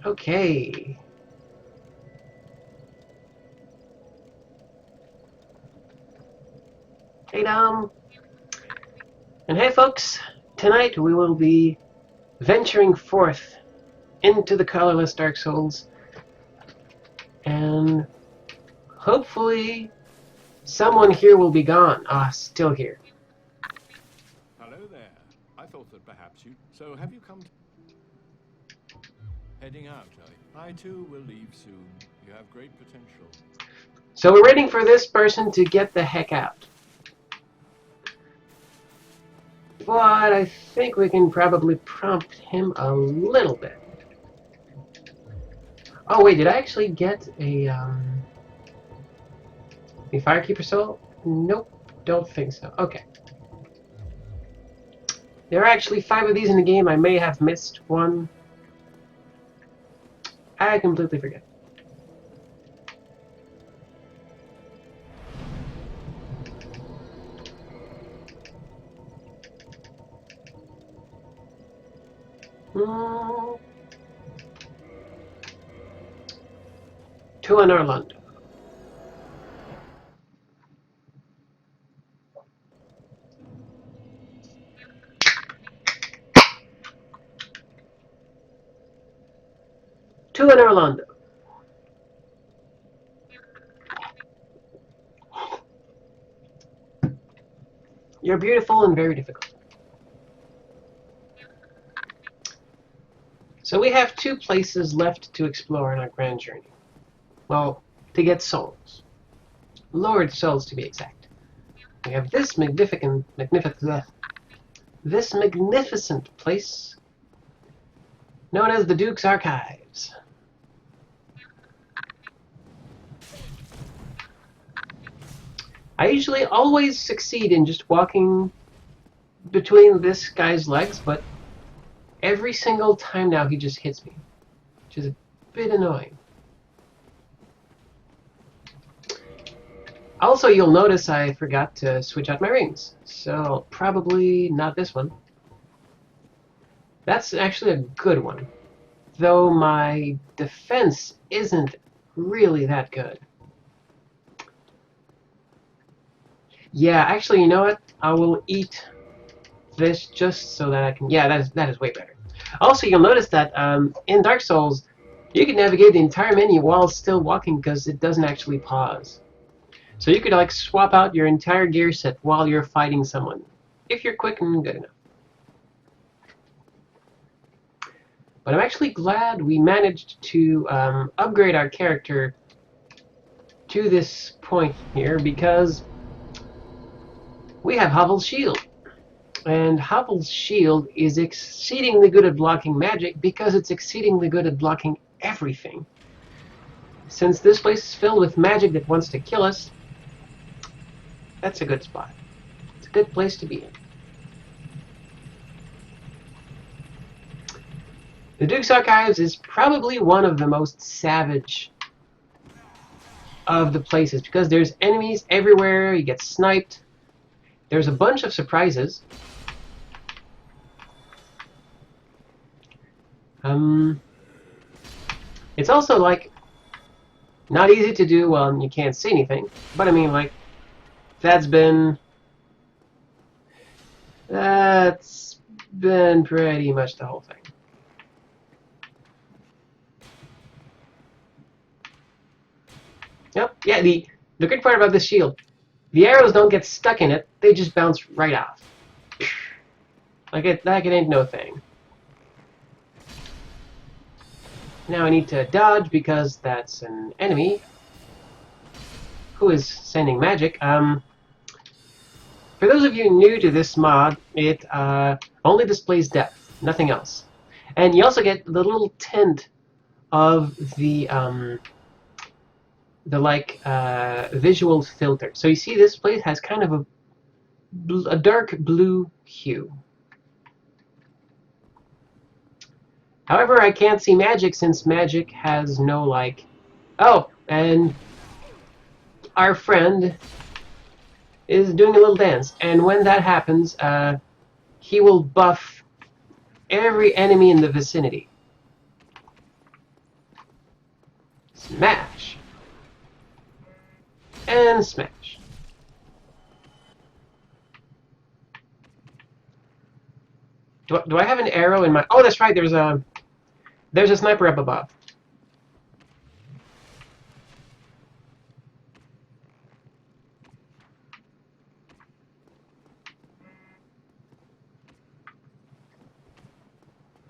Okay. Hey, Dom. And hey, folks. Tonight we will be venturing forth into the Colorless Dark Souls. And hopefully someone here will be gone. Still here. Hello there. I thought that perhaps you... So have you come to... Heading out, I too will leave soon. You have great potential. So we're waiting for this person to get the heck out. But I think we can probably prompt him a little bit. Oh wait, did I actually get a Firekeeper soul? Nope, don't think so. Okay. There are actually 5 of these in the game. I may have missed one. I completely forget. To an Orlando. To an Orlando. You're beautiful and very difficult. So we have 2 places left to explore in our grand journey. Well, to get souls. Lord souls, to be exact. We have this magnificent place known as the Duke's Archives. I usually always succeed in just walking between this guy's legs, but every single time now he just hits me, which is a bit annoying. Also, you'll notice I forgot to switch out my rings, so probably not this one. That's actually a good one, though my defense isn't really that good. Yeah, actually, you know what? I will eat this just so that I can... Yeah, that is way better. Also, you'll notice that in Dark Souls, you can navigate the entire menu while still walking because it doesn't actually pause. So you could like swap out your entire gear set while you're fighting someone, if you're quick and good enough. But I'm actually glad we managed to upgrade our character to this point here, because we have Havel's Shield. And Havel's Shield is exceedingly good at blocking magic because it's exceedingly good at blocking everything. Since this place is filled with magic that wants to kill us, that's a good spot. It's a good place to be in. The Duke's Archives is probably one of the most savage of the places because there's enemies everywhere, you get sniped, there's a bunch of surprises. It's also like not easy to do when you can't see anything, but I mean, like, that's been pretty much the whole thing. Yep, yeah, the good part about this shield, the arrows don't get stuck in it, they just bounce right off. Like it ain't no thing. Now I need to dodge because that's an enemy who is sending magic. For those of you new to this mod, it only displays depth, nothing else. And you also get the little tint of the visual filter. So you see this place has kind of a dark blue hue. However, I can't see magic since magic has no like... Oh, and our friend is doing a little dance. And when that happens, he will buff every enemy in the vicinity. Smash. And smash. Do I have an arrow in my... Oh, that's right, there's a sniper up above.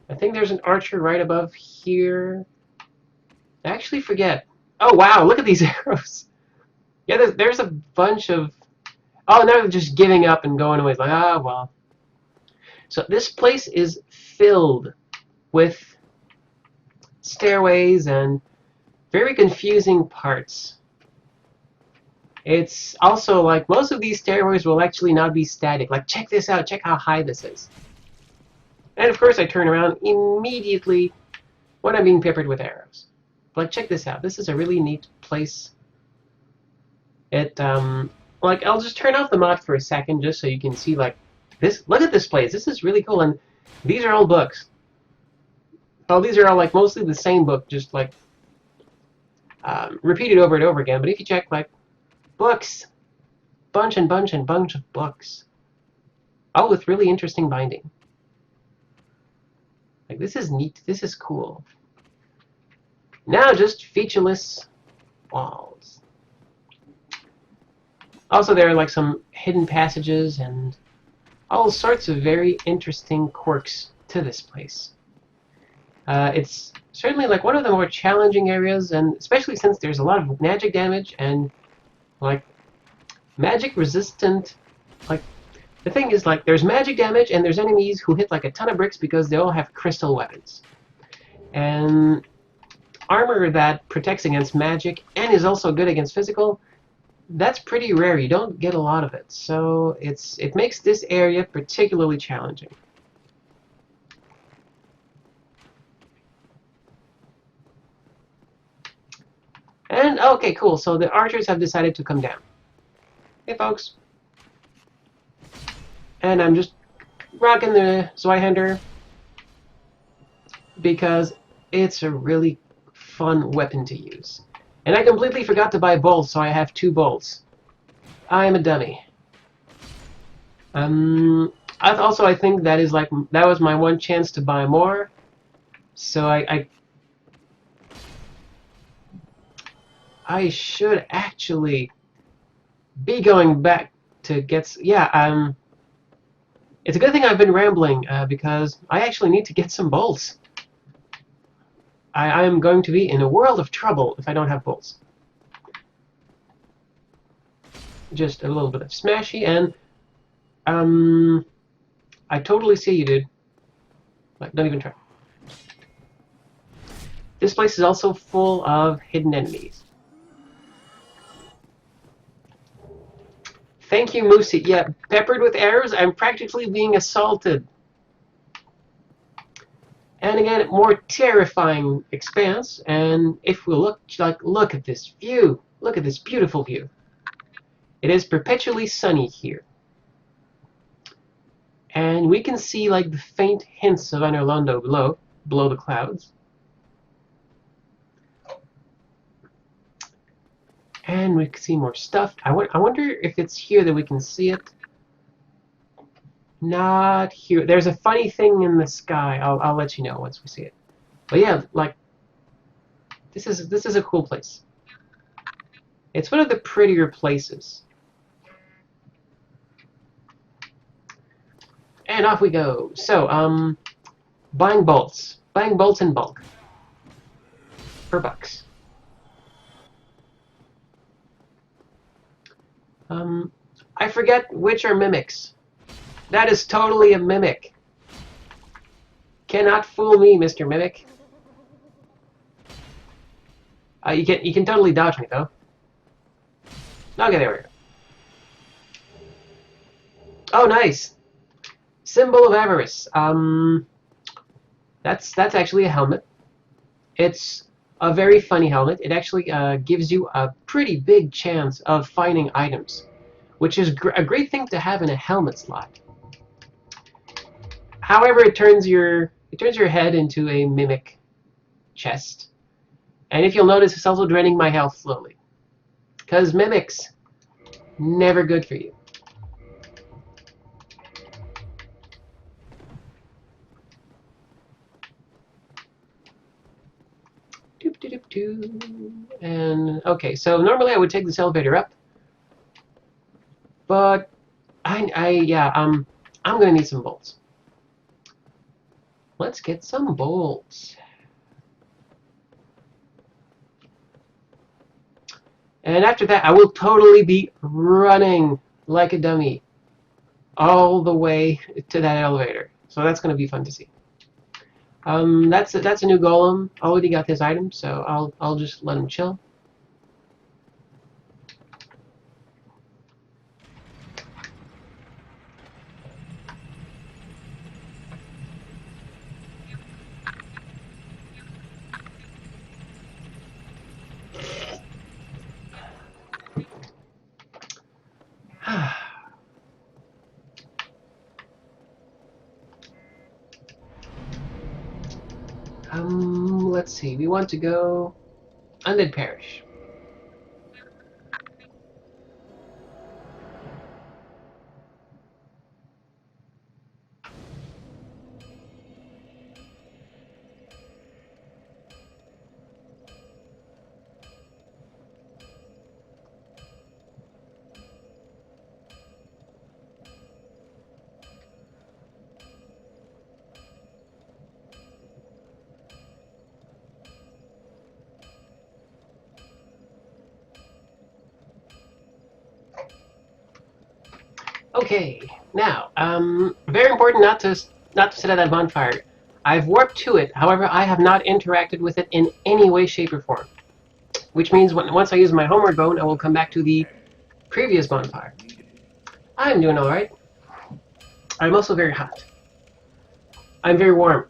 I think there's an archer right above here. I actually forget. Oh, wow, look at these arrows. Yeah, there's a bunch of... Oh, now they're just giving up and going away. It's like, ah, well. So this place is filled with stairways and very confusing parts. It's also like most of these stairways will actually not be static. Like, check this out. Check how high this is. And of course, I turn around immediately when I'm being peppered with arrows. Like, check this out. This is a really neat place. It, like, I'll just turn off the mod for a second just so you can see, like, this. Look at this place. This is really cool. And these are all books. Well, these are all, like, mostly the same book, just, like, repeated over and over again. But if you check, like, books, bunch and bunch and bunch of books, all with really interesting binding. Like, this is neat. This is cool. Now just featureless walls. Also, there are like some hidden passages and all sorts of very interesting quirks to this place. It's certainly like one of the more challenging areas, and especially since there's a lot of magic damage and like magic resistant. Like, the thing is, like, there's magic damage and there's enemies who hit like a ton of bricks because they all have crystal weapons. And armor that protects against magic and is also good against physical, that's pretty rare. You don't get a lot of it. So it makes this area particularly challenging. And okay, cool. So the archers have decided to come down. Hey, folks. And I'm just rocking the Zweihander because it's a really fun weapon to use. And I completely forgot to buy bolts, so I have 2 bolts. I'm a dummy. I think that is like that was my one chance to buy more. So I should actually be going back to get... Yeah, it's a good thing I've been rambling because I actually need to get some bolts. I am going to be in a world of trouble if I don't have bolts. Just a little bit of smashy, and I totally see you, dude. Like, don't even try. This place is also full of hidden enemies. Thank you, Moosey. Yeah, peppered with arrows, I'm practically being assaulted. And again, more terrifying expanse. And if we look at this view, look at this beautiful view. It is perpetually sunny here. And we can see like the faint hints of Anorlando below the clouds. And we can see more stuff. I wonder if it's here that we can see it. Not here. There's a funny thing in the sky. I'll let you know once we see it. But yeah, like this is a cool place. It's one of the prettier places. And off we go. So, buying bolts in bulk for bucks. I forget which are mimics. That is totally a mimic. Cannot fool me, Mr. Mimic. You can totally dodge me though. Okay, there we go. Oh, nice. Symbol of avarice. That's actually a helmet. It's a very funny helmet. It actually gives you a pretty big chance of finding items, which is a great thing to have in a helmet slot. However, it turns your head into a mimic chest, And if you'll notice, it's also draining my health slowly. Because mimics, never good for you. Doop, doop, doop, doop. And okay, so normally I would take this elevator up, but I'm gonna need some bolts. Let's get some bolts. And after that, I will totally be running like a dummy all the way to that elevator. So that's gonna be fun to see. That's a new golem. Already got his item, so I'll just let him chill. Let's see. We want to go Undead Parish. Okay, now, very important not to set at that bonfire. I've warped to it. However, I have not interacted with it in any way, shape, or form. Which means once I use my homeward bone, I will come back to the previous bonfire. I'm doing all right. I'm also very hot. I'm very warm.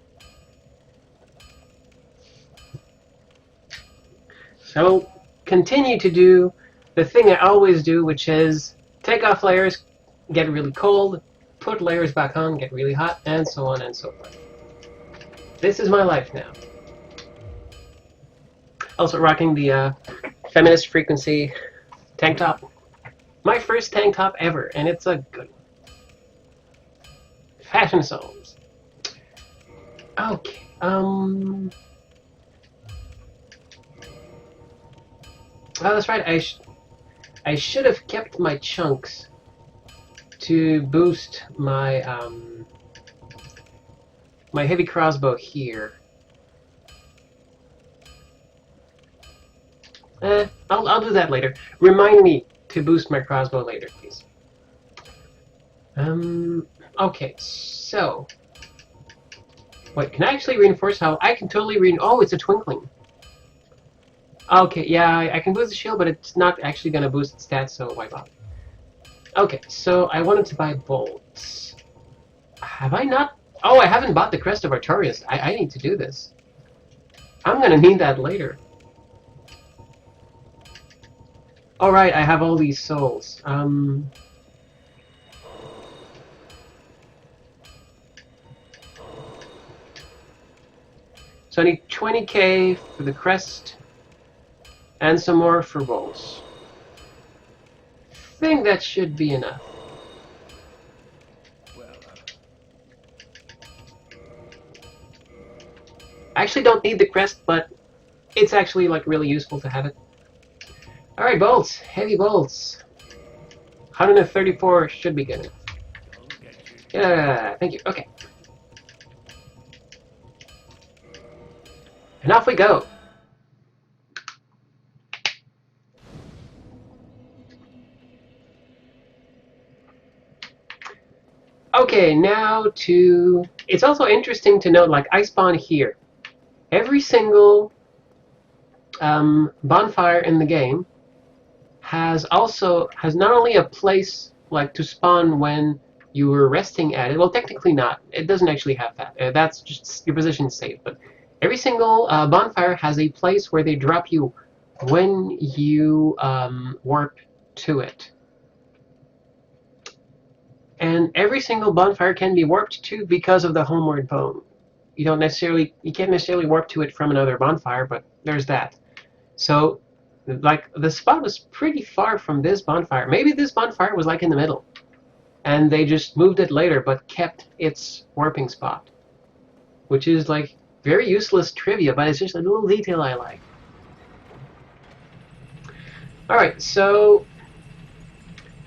So continue to do the thing I always do, which is take off layers, get really cold, put layers back on, get really hot, and so on and so forth. This is my life now. Also rocking the feminist frequency tank top. My first tank top ever, and it's a good one. Fashion souls. Okay, oh, that's right. I should have kept my chunks to boost my my heavy crossbow here. I'll do that later. Remind me to boost my crossbow later, please. Okay, so wait, can I actually reinforce how I can totally oh, it's a twinkling. Okay, yeah, I can boost the shield, but it's not actually gonna boost its stats, so why bother? Okay, so I wanted to buy bolts. Have I not? Oh, I haven't bought the Crest of Artorias. I need to do this. I'm gonna need that later. Alright, I have all these souls. So I need 20k for the crest, and some more for bolts. I think that should be enough. I actually don't need the crest, but it's actually like really useful to have it. Alright, bolts. Heavy bolts. 134 should be good enough. Yeah, thank you. Okay. And off we go. Okay, now to... It's also interesting to note, like, I spawn here. Every single bonfire in the game has not only a place like to spawn when you were resting at it. Well, technically not. It doesn't actually have that. That's just your position safe. But every single bonfire has a place where they drop you when you warp to it. And every single bonfire can be warped to because of the homeward bone. You can't necessarily warp to it from another bonfire, but there's that. So, like, the spot was pretty far from this bonfire. Maybe this bonfire was like in the middle, and they just moved it later, but kept its warping spot, which is like very useless trivia, but it's just a little detail I like. All right, so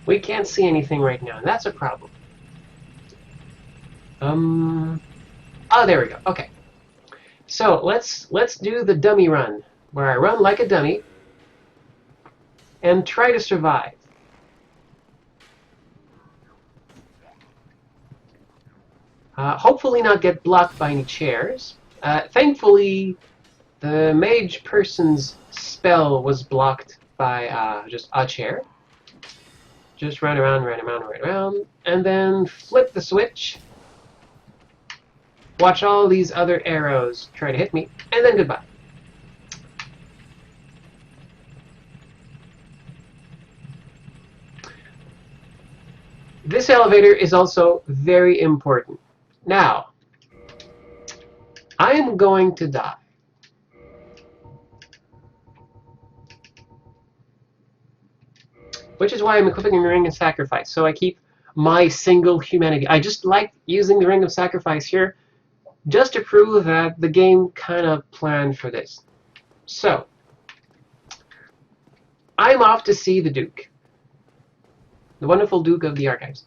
we can't see anything right now, and that's a problem. Oh, there we go. Okay. So let's do the dummy run, where I run like a dummy and try to survive. Hopefully not get blocked by any chairs. Thankfully, the mage person's spell was blocked by just a chair. Just run around, and then flip the switch. Watch all these other arrows try to hit me, and then goodbye. This elevator is also very important. Now, I am going to die. Which is why I'm equipping the Ring of Sacrifice, so I keep my single humanity. I just like using the Ring of Sacrifice here, just to prove that the game kind of planned for this. So, I'm off to see the Duke. The wonderful Duke of the Archives.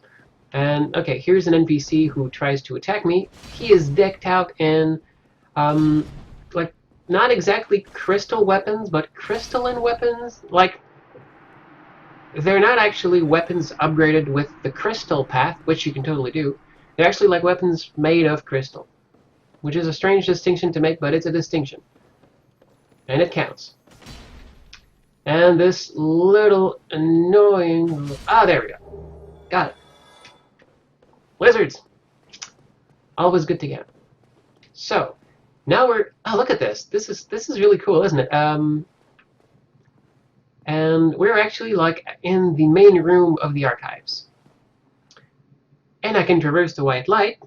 And, okay, here's an NPC who tries to attack me. He is decked out in, like, not exactly crystal weapons, but crystalline weapons. Like, they're not actually weapons upgraded with the crystal path, which you can totally do. They're actually like weapons made of crystal, which is a strange distinction to make, but it's a distinction. And it counts. And this little annoying... Ah, there we go. Got it. Lizards! Always good to get. So, now we're... Oh, look at this. This is really cool, isn't it? And we're actually like in the main room of the archives. And I can traverse the white light.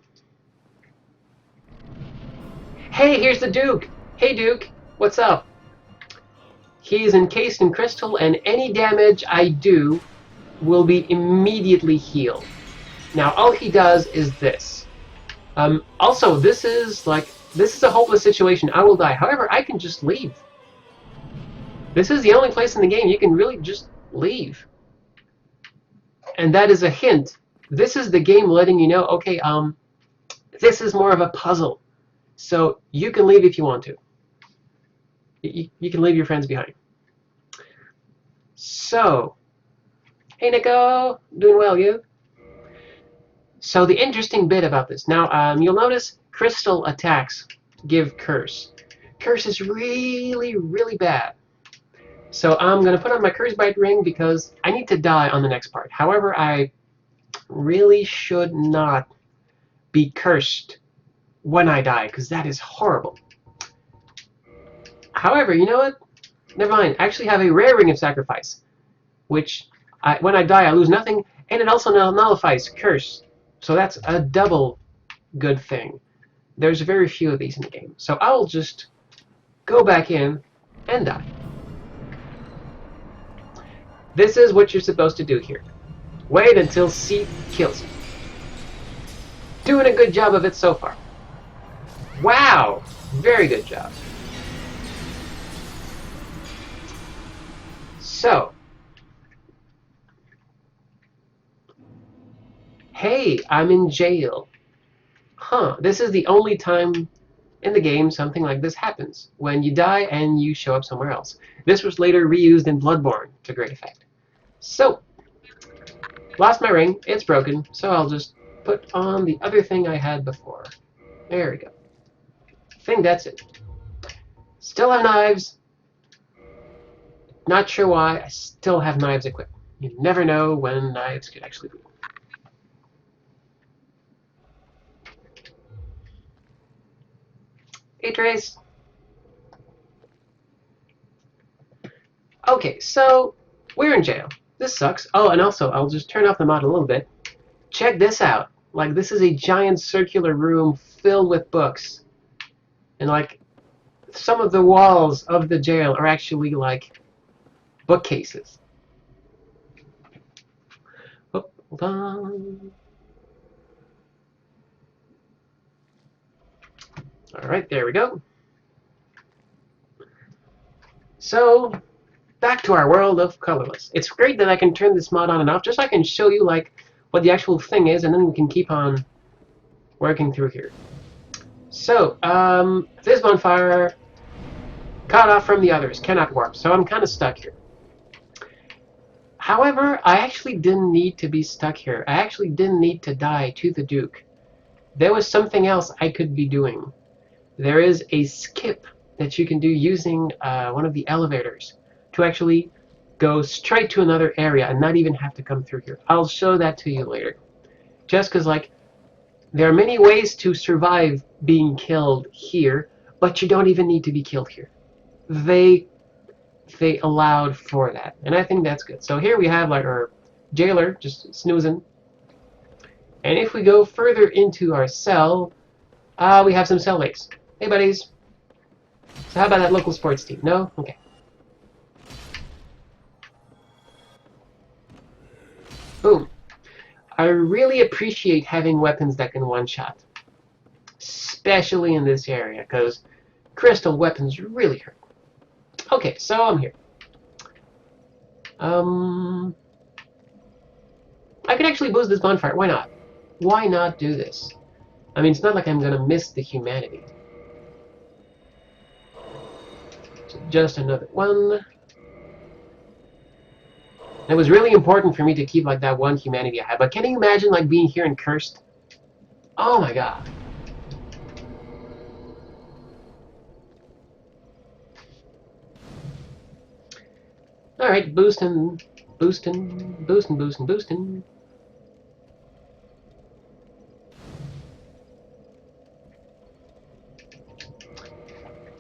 Hey, here's the Duke! Hey, Duke! What's up? He is encased in crystal, and any damage I do will be immediately healed. Now, all he does is this. Also, this is a hopeless situation. I will die. However, I can just leave. This is the only place in the game you can really just leave. And that is a hint. This is the game letting you know, okay, this is more of a puzzle. So you can leave if you want to. You can leave your friends behind. So, hey Nico, doing well, you? So the interesting bit about this, now you'll notice crystal attacks give curse. Curse is really, really bad. So I'm going to put on my Curse Bite ring because I need to die on the next part. However, I really should not be cursed when I die, because that is horrible. However, you know what? Never mind. I actually have a rare Ring of Sacrifice, which when I die I lose nothing, and it also nullifies Curse. So that's a double good thing. There's very few of these in the game. So I'll just go back in and die. This is what you're supposed to do here. Wait until C kills you. Doing a good job of it so far. Wow! Very good job. So. Hey, I'm in jail. Huh, this is the only time in the game something like this happens. When you die and you show up somewhere else. This was later reused in Bloodborne to great effect. So, lost my ring, it's broken, so I'll just put on the other thing I had before. There we go. I think that's it. Still have knives. Not sure why, I still have knives equipped. You never know when knives could actually be. Hey, Trace. Okay, so we're in jail. This sucks. Oh, and also, I'll just turn off the mod a little bit. Check this out. Like, this is a giant circular room filled with books. And, like, some of the walls of the jail are actually like bookcases. Oh, hold on. All right, there we go. So back to our world of Colorless. It's great that I can turn this mod on and off, just so I can show you like what the actual thing is, and then we can keep on working through here. So, this bonfire cut off from the others, cannot warp, so I'm kind of stuck here. However, I actually didn't need to be stuck here. I actually didn't need to die to the Duke. There was something else I could be doing. There is a skip that you can do using one of the elevators to actually go straight to another area and not even have to come through here. I'll show that to you later. Just because, like, there are many ways to survive being killed here, but you don't even need to be killed here. They allowed for that, and I think that's good. So here we have like our jailer just snoozing, and if we go further into our cell, we have some cellmates. Hey buddies. So how about that local sports team? No? Okay. Boom. I really appreciate having weapons that can one-shot, especially in this area, because crystal weapons really hurt. Okay, so I'm here. I could actually boost this bonfire. Why not? Why not do this? I mean, it's not like I'm gonna miss the humanity. So just another one. It was really important for me to keep like that one humanity I had. But can you imagine like being here and cursed? Oh my god. Alright, boosting, boosting, boosting, boosting, boosting.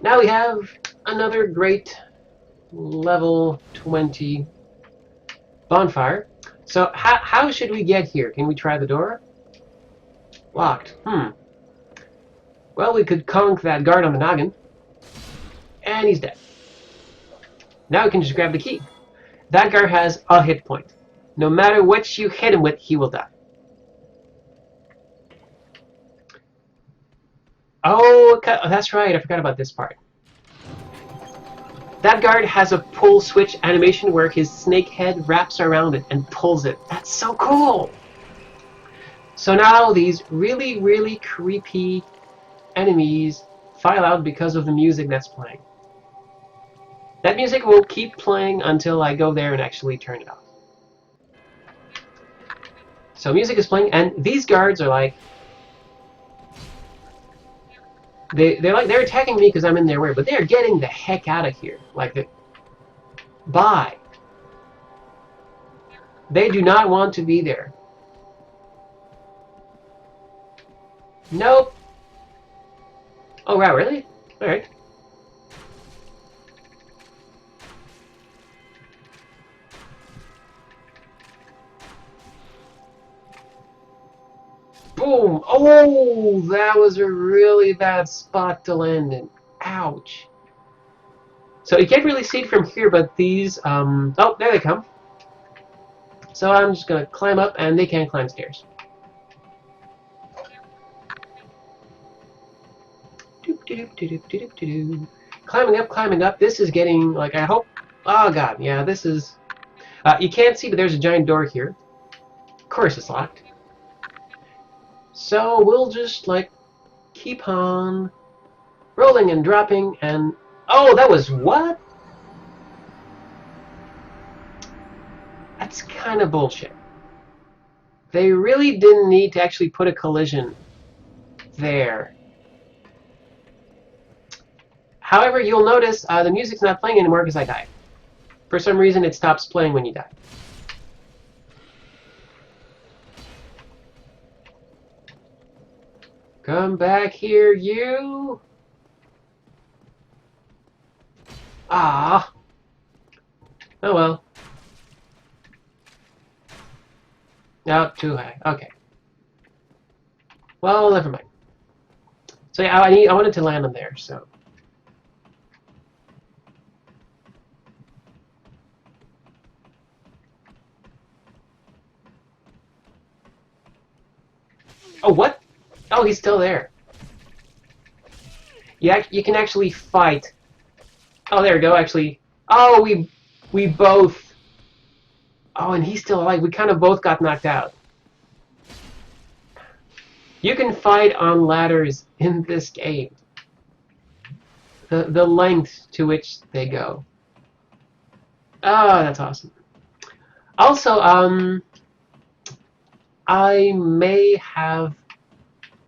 Now we have another great level 20 bonfire. So how should we get here? Can we try the door? Locked. Well, we could conk that guard on the noggin. And he's dead. Now we can just grab the key. That guard has a hit point. No matter what you hit him with, he will die. Oh, that's right. I forgot about this part. That guard has a pull switch animation where his snake head wraps around it and pulls it. That's so cool! So now these really, really creepy enemies file out because of the music that's playing. That music will keep playing until I go there and actually turn it off. So music is playing, and these guards are like... They're attacking me because I'm in their way, but they're getting the heck out of here. Like, bye. They do not want to be there. Nope. Oh wow, really? Alright. Boom! Oh, that was a really bad spot to land in. Ouch. So you can't really see it from here, but these, oh, there they come. So I'm just gonna climb up, and they can't climb stairs. Climbing up. This is getting, like, I hope... Oh god, yeah, this is... you can't see, but there's a giant door here. Of course it's locked. So we'll just, like, keep on rolling and dropping, and... Oh, that was what? That's kind of bullshit. They really didn't need to actually put a collision there. However, you'll notice the music's not playing anymore because I died. For some reason, it stops playing when you die. Come back here, you! Ah! Oh well. No, too high. Okay. Well, never mind. So yeah, I wanted to land on there, so... Oh, what? Oh, he's still there. You can actually fight. Oh, there we go, actually. Oh, we both... Oh, and he's still alive. We kind of both got knocked out. You can fight on ladders in this game. The length to which they go. Oh, that's awesome. Also, I may have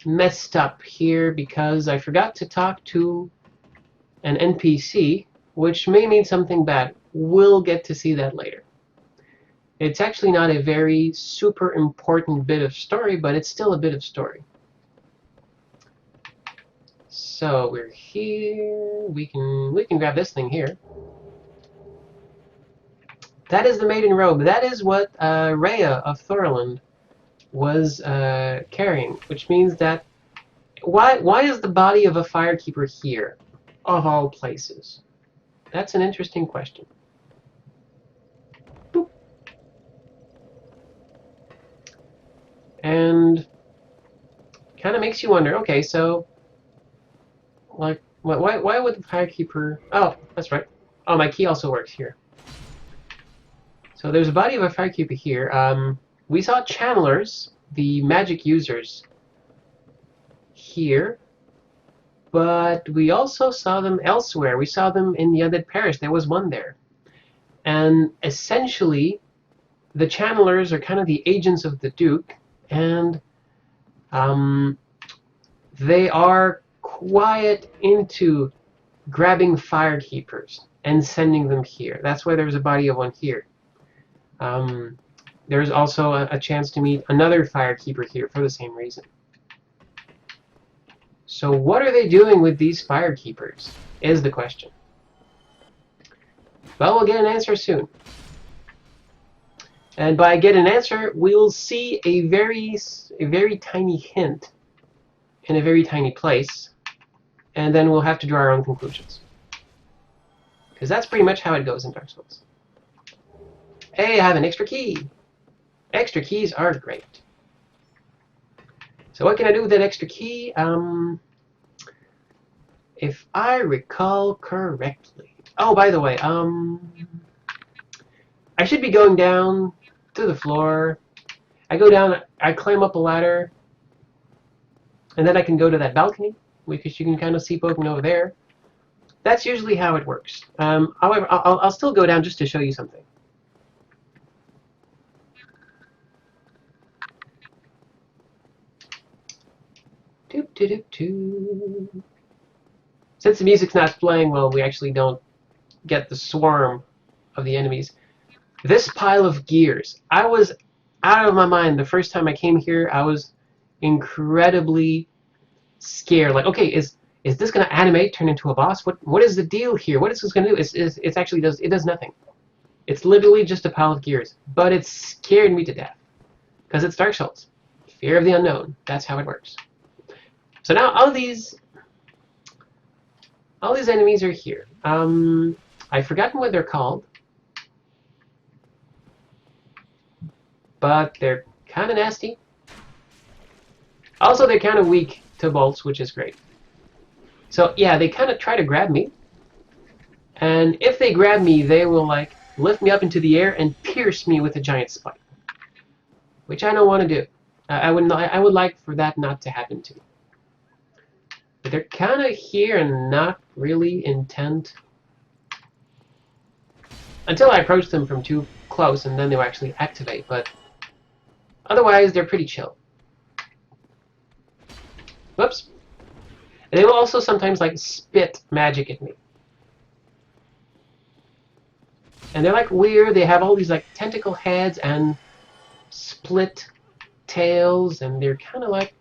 messed up here because I forgot to talk to an NPC, which may mean something bad. We'll get to see that later. It's actually not a very super important bit of story, but it's still a bit of story. So we're here. We can grab this thing here. That is the maiden robe. That is what Rhea of Thorland was carrying, which means that why is the body of a firekeeper here, of all places? That's an interesting question. Boop. And kind of makes you wonder. Okay, so like, why would the firekeeper? Oh, that's right. Oh, my key also works here. So there's a body of a firekeeper here. We saw channelers, the magic users, here, but we also saw them elsewhere. We saw them in the Undead Parish. There was one there. And essentially, the channelers are kind of the agents of the Duke, and they are quiet into grabbing firekeepers and sending them here. That's why there's a body of one here. There's also a chance to meet another firekeeper here for the same reason. So what are they doing with these firekeepers, is the question. Well, we'll get an answer soon. And by get an answer, we'll see a very tiny hint in a very tiny place, and then we'll have to draw our own conclusions. Because that's pretty much how it goes in Dark Souls. Hey, I have an extra key! Extra keys are great. So what can I do with that extra key? If I recall correctly... Oh, by the way, I should be going down to the floor. I go down, I climb up a ladder, and then I can go to that balcony, because you can kind of see poking over there. That's usually how it works. However, I'll still go down just to show you something. Doop, doop, doop, doop. Since the music's not playing well, we actually don't get the swarm of the enemies. This pile of gears. I was out of my mind the first time I came here. I was incredibly scared. Like, okay, is this going to animate, turn into a boss? What is the deal here? What is this going to do? It actually does nothing. It's literally just a pile of gears. But it scared me to death. Because it's Dark Souls. Fear of the unknown. That's how it works. So now all these enemies are here. I've forgotten what they're called. But they're kind of nasty. Also, they're kind of weak to bolts, which is great. So yeah, they kind of try to grab me. And if they grab me, they will like lift me up into the air and pierce me with a giant spike. Which I don't want to do. I would like for that not to happen to me. But they're kind of here and not really intent. Until I approach them from too close, and then they'll actually activate. But otherwise, they're pretty chill. Whoops. And they will also sometimes like spit magic at me. And they're like weird. They have all these like tentacle heads and split tails, and they're kind of like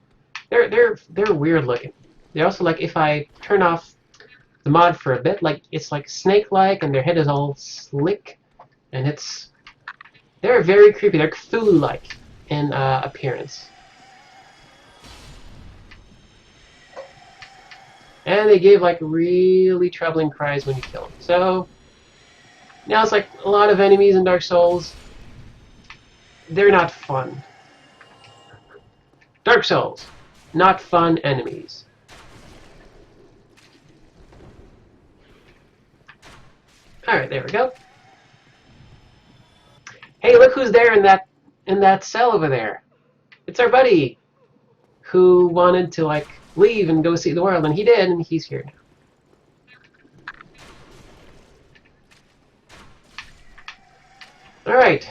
they're weird looking. They're also like, if I turn off the mod for a bit, like it's like snake-like, and their head is all slick, and they're very creepy. They're Cthulhu-like in appearance. And they give like really troubling cries when you kill them. So now it's like a lot of enemies in Dark Souls. They're not fun. Dark Souls. Not fun enemies. Alright, there we go. Hey, look who's there in that cell over there. It's our buddy who wanted to like leave and go see the world, and he did, and he's here now. Alright.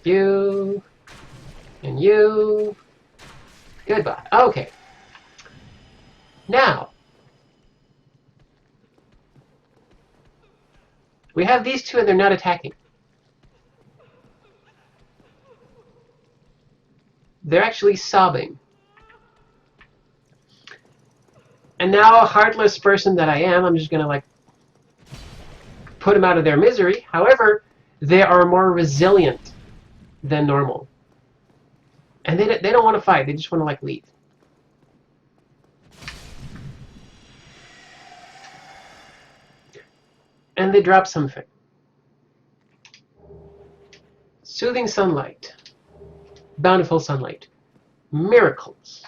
You and you. Goodbye. Okay. Now we have these two and they're not attacking. They're actually sobbing. And now, a heartless person that I am, I'm just gonna like put them out of their misery. However, they are more resilient than normal. And they don't want to fight, they just want to like leave. And they drop something. Soothing sunlight. Bountiful sunlight. Miracles.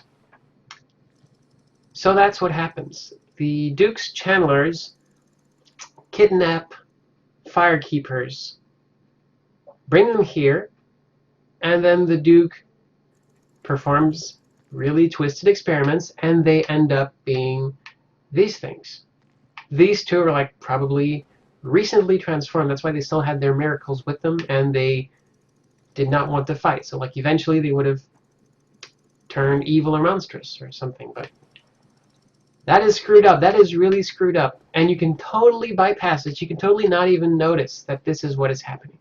So that's what happens. The Duke's channelers kidnap firekeepers, bring them here, and then the Duke performs really twisted experiments, and they end up being these things. These two are like probably recently transformed. That's why they still had their miracles with them, and they did not want to fight. So like eventually they would have turned evil or monstrous or something, but that is screwed up. That is really screwed up. And you can totally bypass it. You can totally not even notice that this is what is happening.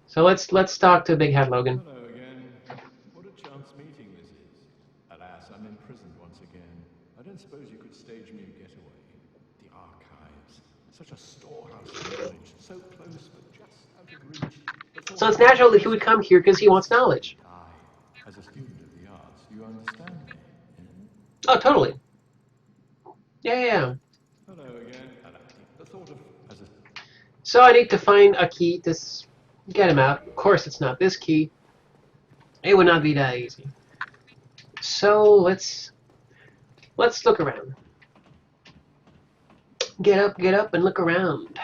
So let's talk to Big Head Logan. Hello again. What a chance meeting this is. Alas, I'm imprisoned once again. I don't suppose you could stage me a getaway. The archives. Such a storehouse of knowledge. So close, but just out of reach. So it's natural that he would come here because he wants knowledge. I, as a student of the arts, you understand me? Oh, totally. Yeah. Hello again. The thought of as a So I need to find a key to get him out. Of course, it's not this key. It would not be that easy. So let's look around. Get up, and look around.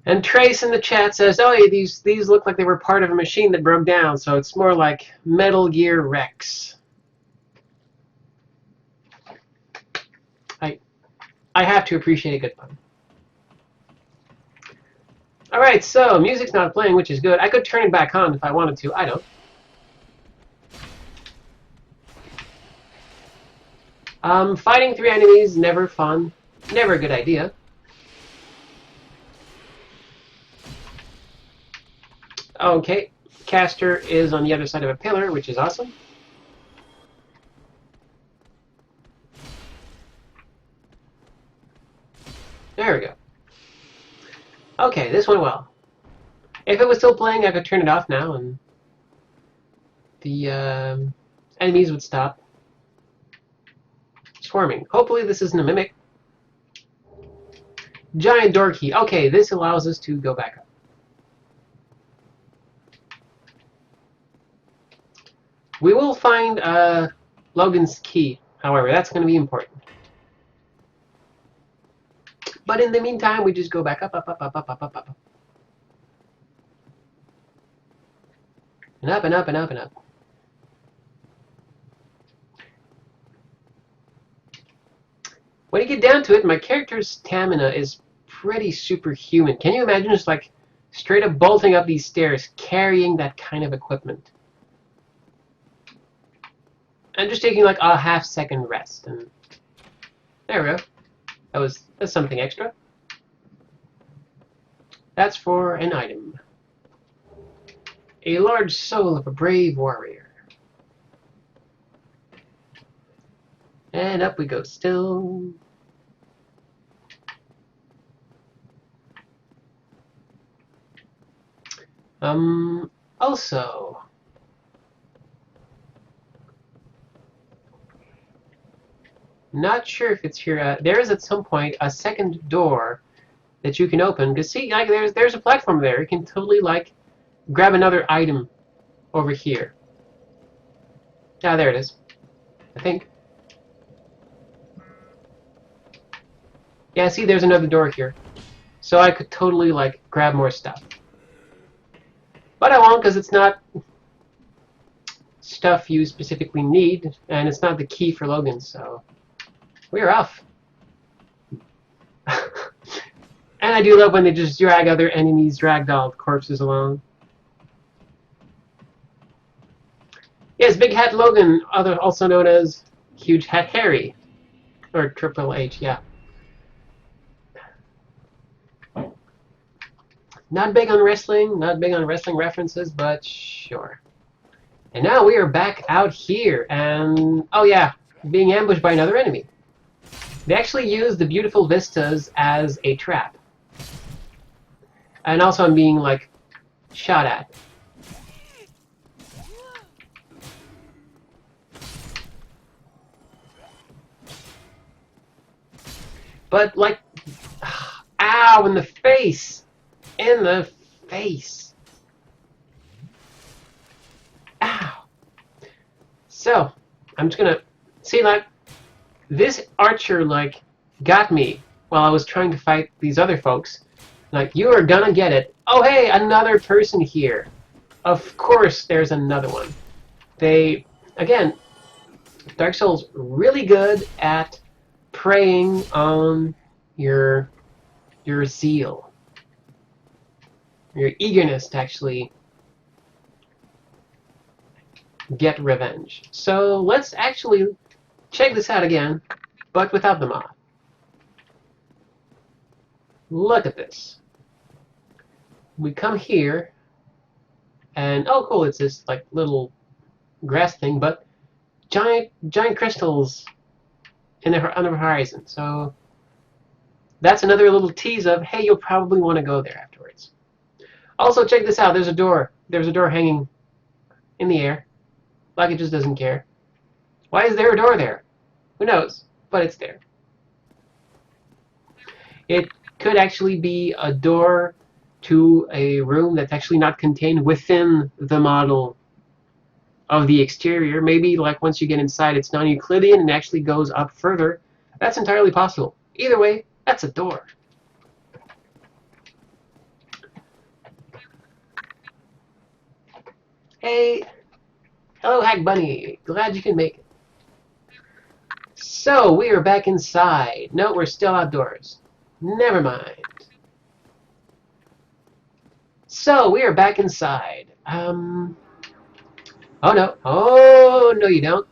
And Trace in the chat says, "Oh, yeah, these look like they were part of a machine that broke down, so it's more like Metal Gear Rex." I have to appreciate a good pun. Alright, so music's not playing, which is good. I could turn it back on if I wanted to. I don't. Fighting 3 enemies, never fun. Never a good idea. Okay, Caster is on the other side of a pillar, which is awesome. There we go. Okay, this went well. If it was still playing, I could turn it off now, and the enemies would stop swarming. Hopefully this isn't a mimic. Giant door key. Okay, this allows us to go back up. We will find Logan's key, however. That's going to be important. But in the meantime, we just go back up. And up and up and up and up. When you get down to it, my character's stamina is pretty superhuman. Can you imagine just like straight up bolting up these stairs, carrying that kind of equipment? I'm just taking like a half-second rest, and there we go. That's something extra. That's for an item. A large soul of a brave warrior. And up we go still. Also, not sure if it's here. There is at some point a second door that you can open. Because see, like there's a platform there. You can totally like grab another item over here. Ah, there it is. I think. Yeah, see, there's another door here. So I could totally like grab more stuff. But I won't, because it's not stuff you specifically need, and it's not the key for Logan, so we're off. And I do love when they just drag other enemies' ragdoll corpses along. Yes, Big Hat Logan, also known as Huge Hat Harry, or Triple H, yeah. Not big on wrestling references, but sure. And now we are back out here, and oh yeah, being ambushed by another enemy. They actually use the beautiful vistas as a trap. And also I'm being like shot at. But like, ow, in the face! In the face! Ow! So, I'm just gonna, see like, this archer like, got me while I was trying to fight these other folks. Like, you are gonna get it. Oh hey, another person here. Of course there's another one. They, again, Dark Souls really good at preying on your zeal, your eagerness to actually get revenge. So let's actually check this out again, but without the mod. Look at this. We come here, and oh cool, it's this like little grass thing, but giant crystals on the horizon. So that's another little tease of, hey, you'll probably want to go there afterwards. Also, check this out. There's a door. There's a door hanging in the air, like it just doesn't care. Why is there a door there? Who knows? But it's there. It could actually be a door to a room that's actually not contained within the model of the exterior. Maybe like once you get inside it's non-Euclidean and actually goes up further. That's entirely possible. Either way, that's a door. Hey, hello Hack Bunny, glad you can make it. So, we are back inside. No, we're still outdoors. Never mind. So, we are back inside. Oh no. Oh, no you don't.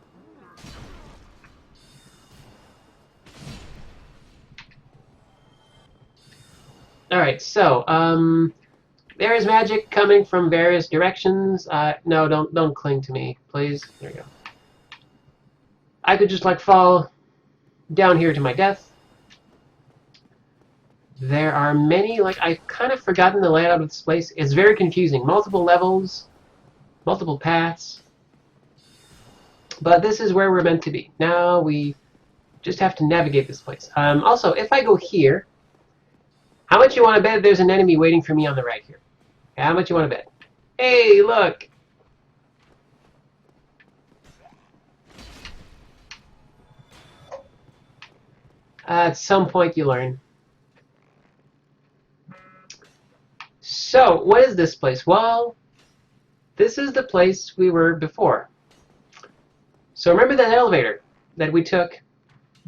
Alright, so, there is magic coming from various directions. No, don't cling to me, please. There you go. I could just, like, fall down here to my death. There are many, like, I've kind of forgotten the layout of this place. It's very confusing. Multiple levels, multiple paths. But this is where we're meant to be. Now we just have to navigate this place. Also, if I go here, how much you want to bet there's an enemy waiting for me on the right here? How much you want to bet? Hey, look! At some point you learn. So, what is this place? Well, this is the place we were before. So remember that elevator that we took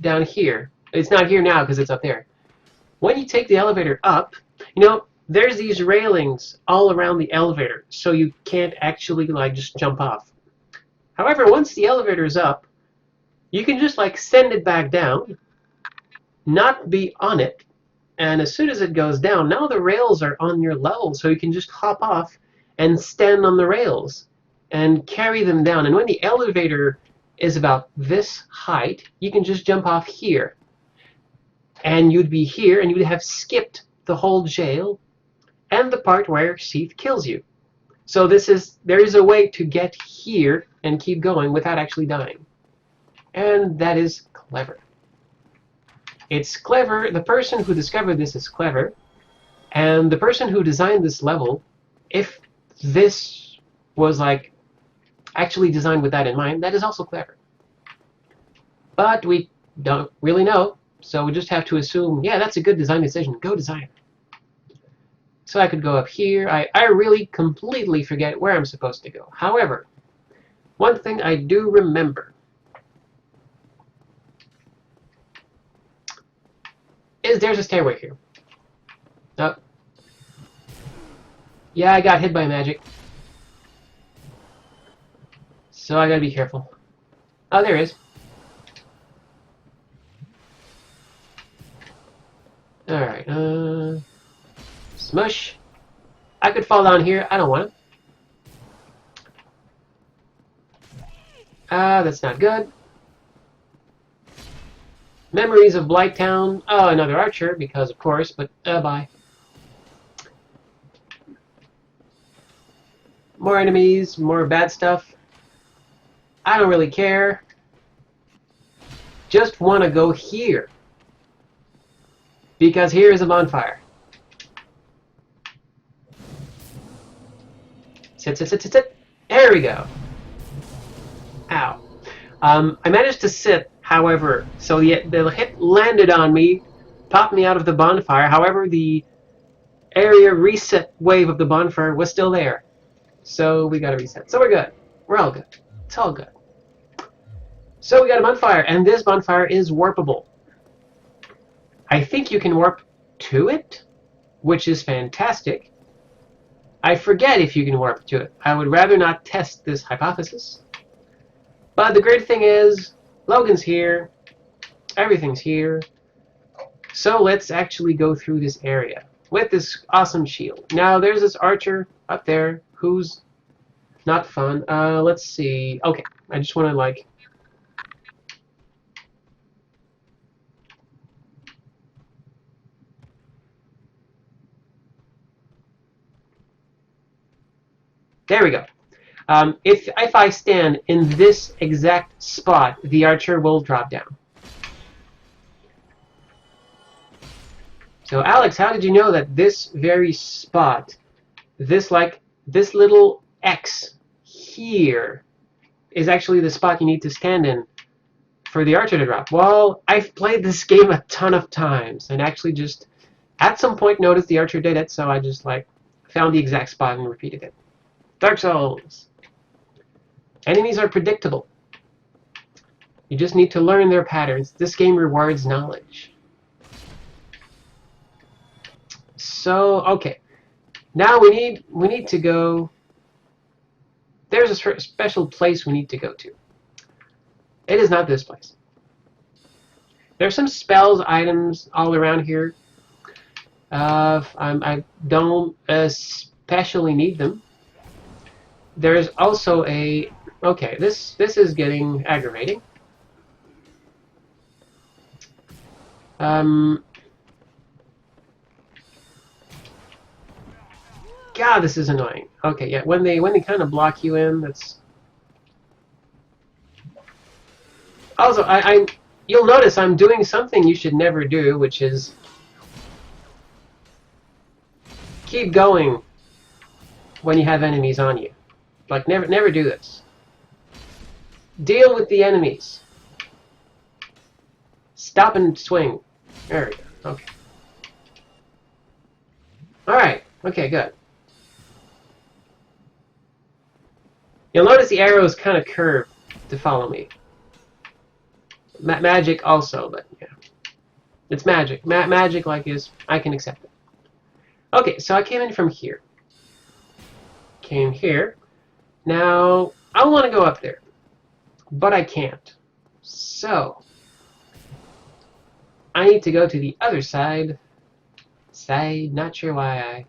down here? It's not here now because it's up there. When you take the elevator up, you know, there's these railings all around the elevator, so you can't actually like just jump off. However, once the elevator is up, you can just like send it back down, not be on it, and as soon as it goes down, now the rails are on your level, so you can just hop off and stand on the rails and carry them down. And when the elevator is about this height, you can just jump off here. And you'd be here, and you'd have skipped the whole jail and the part where Seath kills you. So there is a way to get here and keep going without actually dying. And that is clever. It's clever. The person who discovered this is clever. And the person who designed this level, if this was like actually designed with that in mind, that is also clever. But we don't really know, so we just have to assume, yeah, that's a good design decision. Go design. So I could go up here. I really completely forget where I'm supposed to go. However, one thing I do remember is there's a stairway here. Oh. Yeah, I got hit by magic. So I gotta be careful. Oh, there is. Alright, smush. I could fall down here. I don't want to. That's not good. Memories of Blighttown. Oh, another archer, because of course, but bye. More enemies, more bad stuff. I don't really care. Just want to go here. Because here is a bonfire. Sit, sit, sit, sit, sit. There we go. Ow. I managed to sit, however, so the hit landed on me, popped me out of the bonfire. However, the area reset wave of the bonfire was still there. So we gotta reset. So we're good. We're all good. It's all good. So we got a bonfire, and this bonfire is warpable. I think you can warp to it, which is fantastic. I forget if you can warp to it. I would rather not test this hypothesis. But the great thing is, Logan's here, everything's here. So let's actually go through this area with this awesome shield. Now there's this archer up there who's not fun. Let's see. Okay, I just want to like... There we go. If I stand in this exact spot, the archer will drop down. So Alex, how did you know that this very spot, this little X here, is actually the spot you need to stand in for the archer to drop? Well, I've played this game a ton of times and actually just at some point noticed the archer did it, so I just like found the exact spot and repeated it. Dark Souls. Enemies are predictable. You just need to learn their patterns. This game rewards knowledge. So, okay. Now we need to go... There's a special place we need to go to. It is not this place. There's some spells, items all around here. I don't especially need them. There's also a... Okay, this is getting aggravating. God, this is annoying. Okay, yeah, when they kind of block you in, that's... Also, you'll notice I'm doing something you should never do, which is keep going when you have enemies on you. Like, never do this. Deal with the enemies. Stop and swing. There we go. Okay. Alright. Okay, good. You'll notice the arrows kind of curve to follow me. Magic also, but yeah. It's magic. Magic like is... I can accept it. Okay, so I came in from here. Came here. Now, I want to go up there. But I can't. So, I need to go to the other side. Not sure why I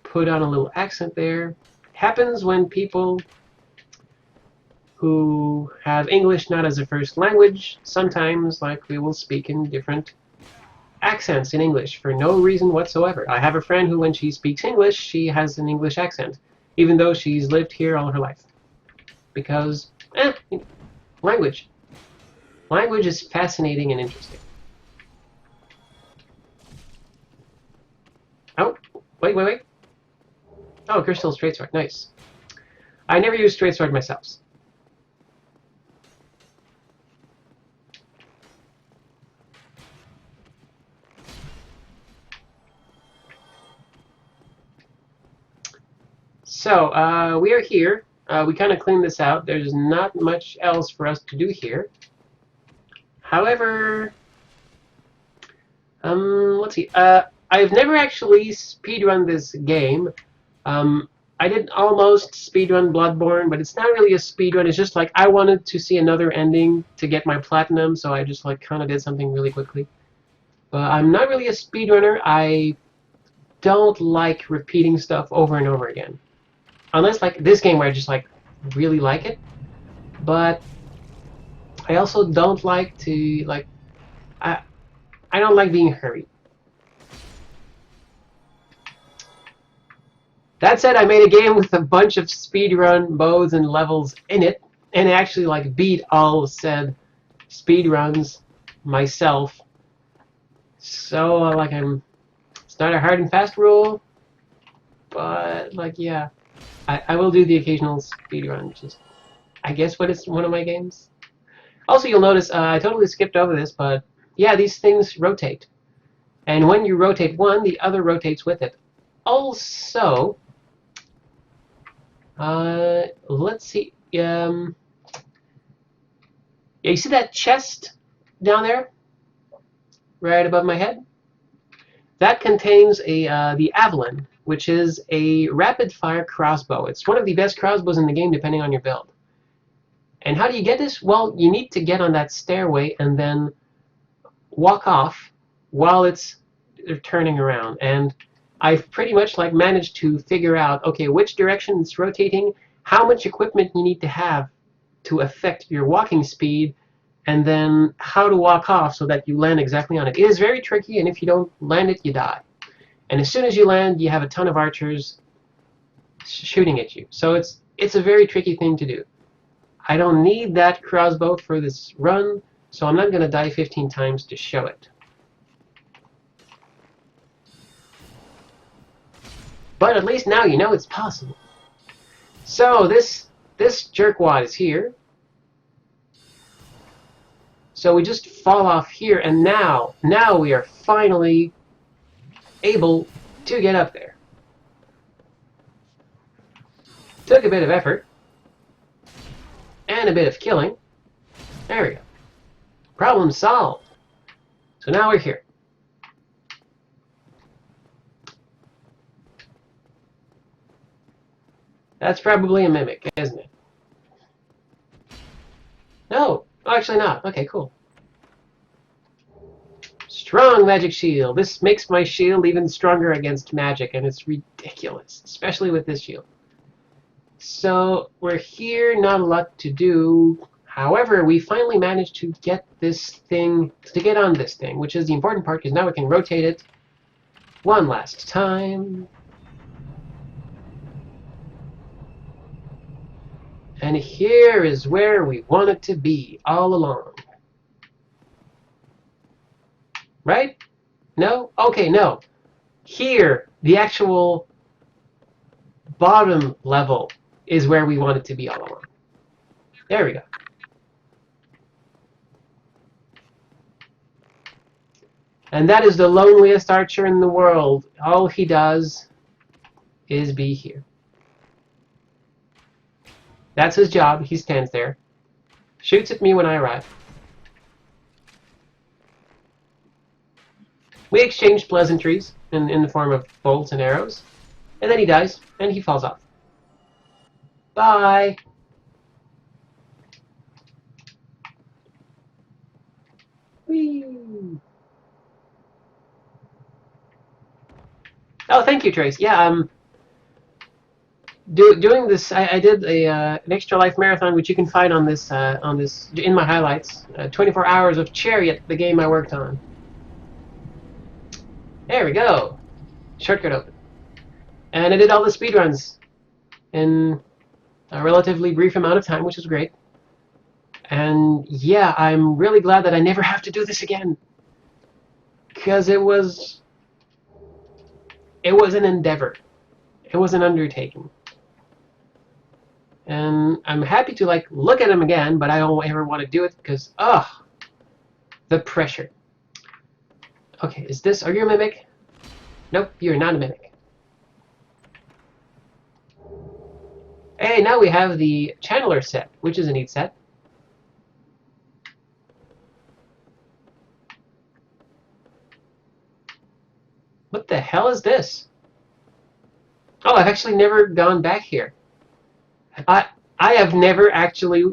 put on a little accent there. Happens when people who have English not as a first language, sometimes like we will speak in different accents in English for no reason whatsoever. I have a friend who when she speaks English, she has an English accent, even though she's lived here all her life. Because, language. Language is fascinating and interesting. Oh. Wait. Oh, crystal straight sword. Nice. I never used straight sword myself. So, we are here. We kind of cleaned this out. There's not much else for us to do here. However, let's see. I've never actually speedrun this game. I did almost speedrun Bloodborne, but it's not really a speedrun. It's just like I wanted to see another ending to get my platinum, so I just like kind of did something really quickly. But I'm not really a speedrunner. I don't like repeating stuff over and over again. Unless like this game where I just like really like it. But I also don't like to like I don't like being hurried. That said, I made a game with a bunch of speedrun modes and levels in it, and I actually like beat all said speedruns myself. So like it's not a hard and fast rule, but like yeah, I will do the occasional speedrun, which is I guess what it's one of my games. Also, you'll notice I totally skipped over this, but yeah, these things rotate, and when you rotate one, the other rotates with it. Also, let's see. Yeah, you see that chest down there, right above my head? That contains the Avalon, which is a rapid-fire crossbow. It's one of the best crossbows in the game, depending on your build. And how do you get this? Well, you need to get on that stairway and then walk off while it's turning around. And I've pretty much like managed to figure out, okay, which direction it's rotating, how much equipment you need to have to affect your walking speed, and then how to walk off so that you land exactly on it. It is very tricky, and if you don't land it, you die. And as soon as you land, you have a ton of archers shooting at you. So it's a very tricky thing to do. I don't need that crossbow for this run, so I'm not going to die 15 times to show it. But at least now you know it's possible. So this jerkwad is here. So we just fall off here, and now we are finally able to get up there. Took a bit of effort and a bit of killing. There we go. Problem solved. So now we're here. That's probably a mimic, isn't it? No. Oh, actually not. Okay, cool. Strong magic shield. This makes my shield even stronger against magic, and it's ridiculous, especially with this shield. So we're here, not a lot to do. However, we finally managed to get this thing, to get on this thing, which is the important part, because now we can rotate it one last time. And here is where we want it to be all along. Right? No? Okay, no. Here, the actual bottom level is where we want it to be all along. There we go. And that is the loneliest archer in the world. All he does is be here. That's his job. He stands there, shoots at me when I arrive. We exchange pleasantries in the form of bolts and arrows, and then he dies, and he falls off. Bye! Whee! Oh, thank you, Trace. Yeah, doing this, I did an extra life marathon, which you can find on this in my highlights. 24 hours of Chariot, the game I worked on. There we go. Shortcut open. And I did all the speedruns in a relatively brief amount of time, which is great. And yeah, I'm really glad that I never have to do this again, because it was it was an endeavor. It was an undertaking. And I'm happy to like look at him again, but I don't ever want to do it because, the pressure. Okay, are you a mimic? Nope, you're not a mimic. Hey, now we have the channeler set, which is a neat set. What the hell is this? Oh, I've actually never gone back here. I have never actually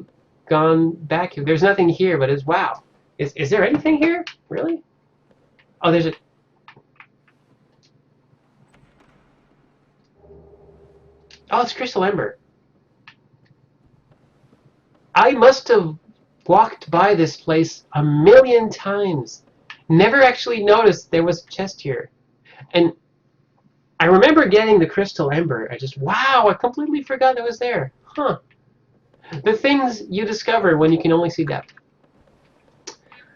gone back here. There's nothing here, but it's wow. Is there anything here? Really? Oh, there's a. Oh, it's Crystal Ember. I must have walked by this place a million times. Never actually noticed there was a chest here. And I remember getting the Crystal Ember. Wow, I completely forgot it was there. Huh. The things you discover when you can only see depth.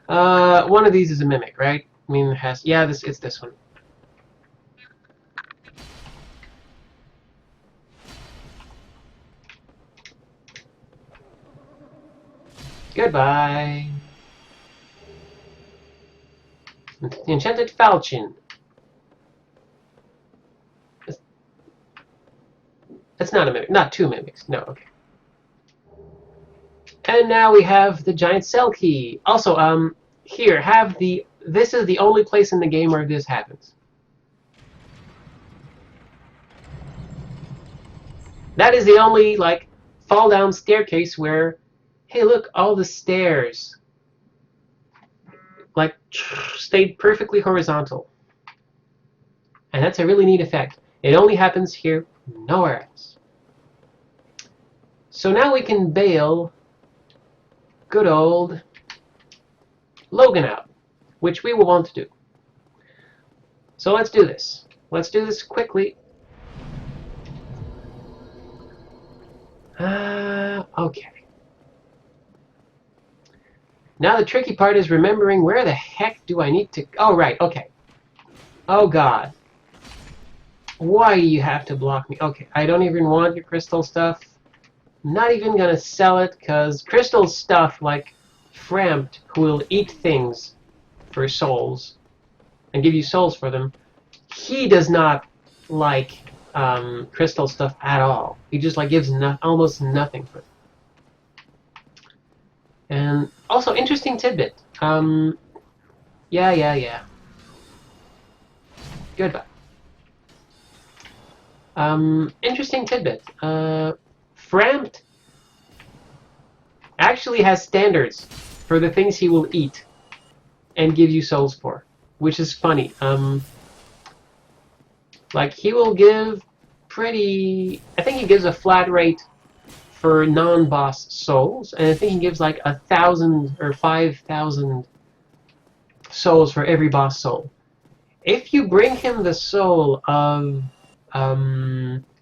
One of these is a mimic, right? I mean, it has. Yeah, it's this one. Goodbye. The Enchanted Falchion. That's not a mimic. Not two mimics. No, okay. And now we have the Giant Cell Key. Also, here, have the... This is the only place in the game where this happens. That is the only, like, fall-down staircase where... Hey, look, all the stairs. Like, stayed perfectly horizontal. And that's a really neat effect. It only happens here, nowhere else. So now we can bail good old Logan out, which we will want to do. So let's do this. Let's do this quickly. Okay. Now the tricky part is remembering where the heck do I need to... Oh, right, okay. Oh, God. Why do you have to block me? Okay, I don't even want your crystal stuff. I'm not even gonna sell it, because crystal stuff, like Frampt, who will eat things for souls, and give you souls for them, he does not like crystal stuff at all. He just like gives almost nothing for it. And also, interesting tidbit. Yeah. Goodbye. Interesting tidbit. Frampt actually has standards for the things he will eat and give you souls for, which is funny. Like, he will give pretty... I think he gives a flat rate for non-boss souls, and I think he gives like 1,000 or 5,000 souls for every boss soul. If you bring him the soul of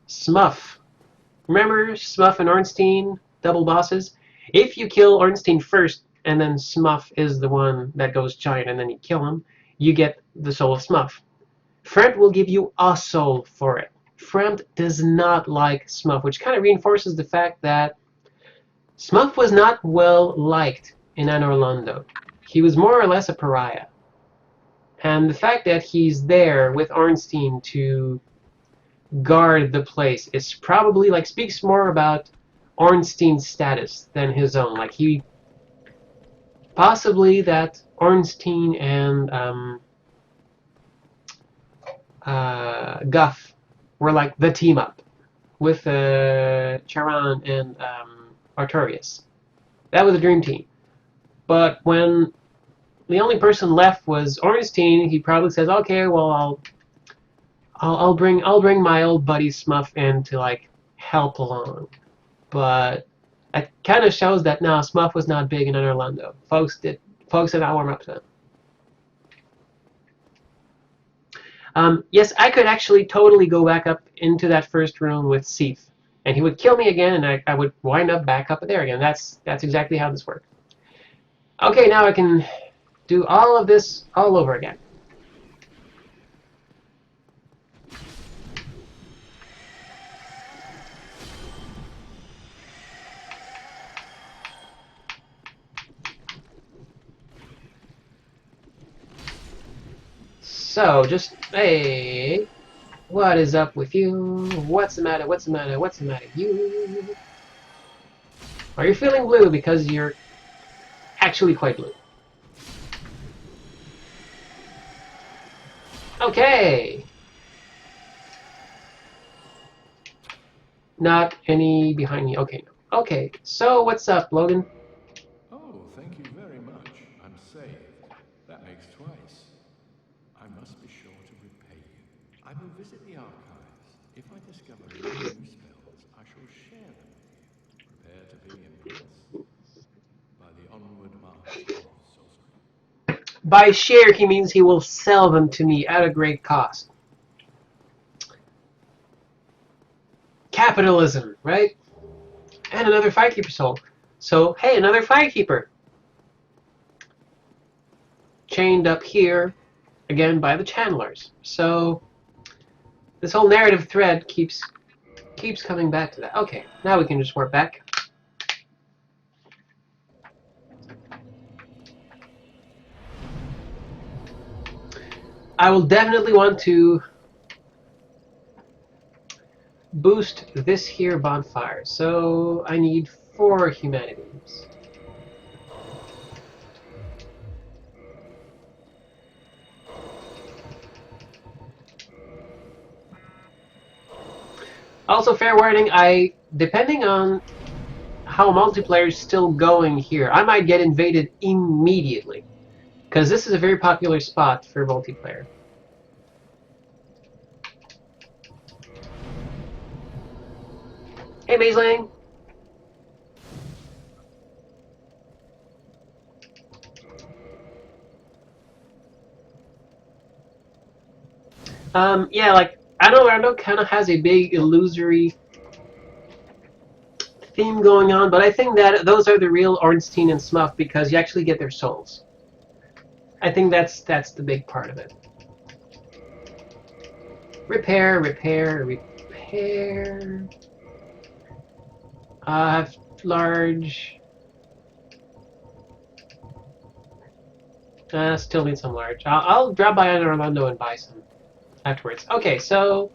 Smuff, remember Smuff and Ornstein, double bosses? If you kill Ornstein first, and then Smuff is the one that goes giant, and then you kill him, you get the soul of Smuff. Frampt will give you a soul for it. Frampt does not like Smuff, which kind of reinforces the fact that Smuff was not well liked in Anor Londo. He was more or less a pariah. And the fact that he's there with Ornstein to guard the place is probably, like, speaks more about Ornstein's status than his own. Like, he... Possibly that Ornstein and Guff were like the team up with Charon and Artorias. That was a dream team. But when the only person left was Ornstein, he probably says, "Okay, well, I'll bring my old buddy Smuff in to like help along." But that kind of shows that now Smuff was not big in Orlando. Folks did not warm up to him. Yes, I could actually totally go back up into that first room with Seath, and he would kill me again, and I would wind up back up there again. That's exactly how this works. Okay, now I can do all of this all over again. So, just, hey, what is up with you? What's the matter? What's the matter? What's the matter? You? Are you feeling blue because you're actually quite blue? Okay. Not any behind me. Okay, no. Okay, so what's up, Logan? Oh, thank you very much. I'm saved. That makes twice. I must be sure to repay you. I will visit the archives. If I discover any new spells, I shall share them with you. Prepare to be impressed by the onward march of sorcery. By share, he means he will sell them to me at a great cost. Capitalism, right? And another Firekeeper soul. So, hey, another Firekeeper. Chained up here, again, by the Channelers. So, this whole narrative thread keeps coming back to that. Okay, now we can just warp back. I will definitely want to boost this here bonfire. So I need 4 humanities. Also, fair warning, depending on how multiplayer is still going here, I might get invaded immediately. Because this is a very popular spot for multiplayer. Hey, Mazelang! Yeah, like, I know Rando kind of has a big illusory theme going on, but I think that those are the real Ornstein and Smuff because you actually get their souls. I think that's the big part of it. Repair, repair, repair. Large. Still need some large. I'll drop by on Orlando and buy some afterwards. Okay, so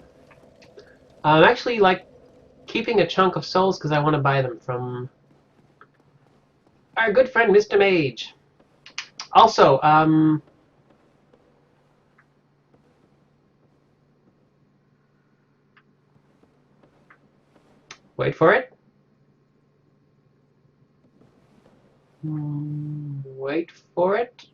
I'm actually like keeping a chunk of souls because I want to buy them from our good friend Mr. Mage. Also, wait for it. Wait for it.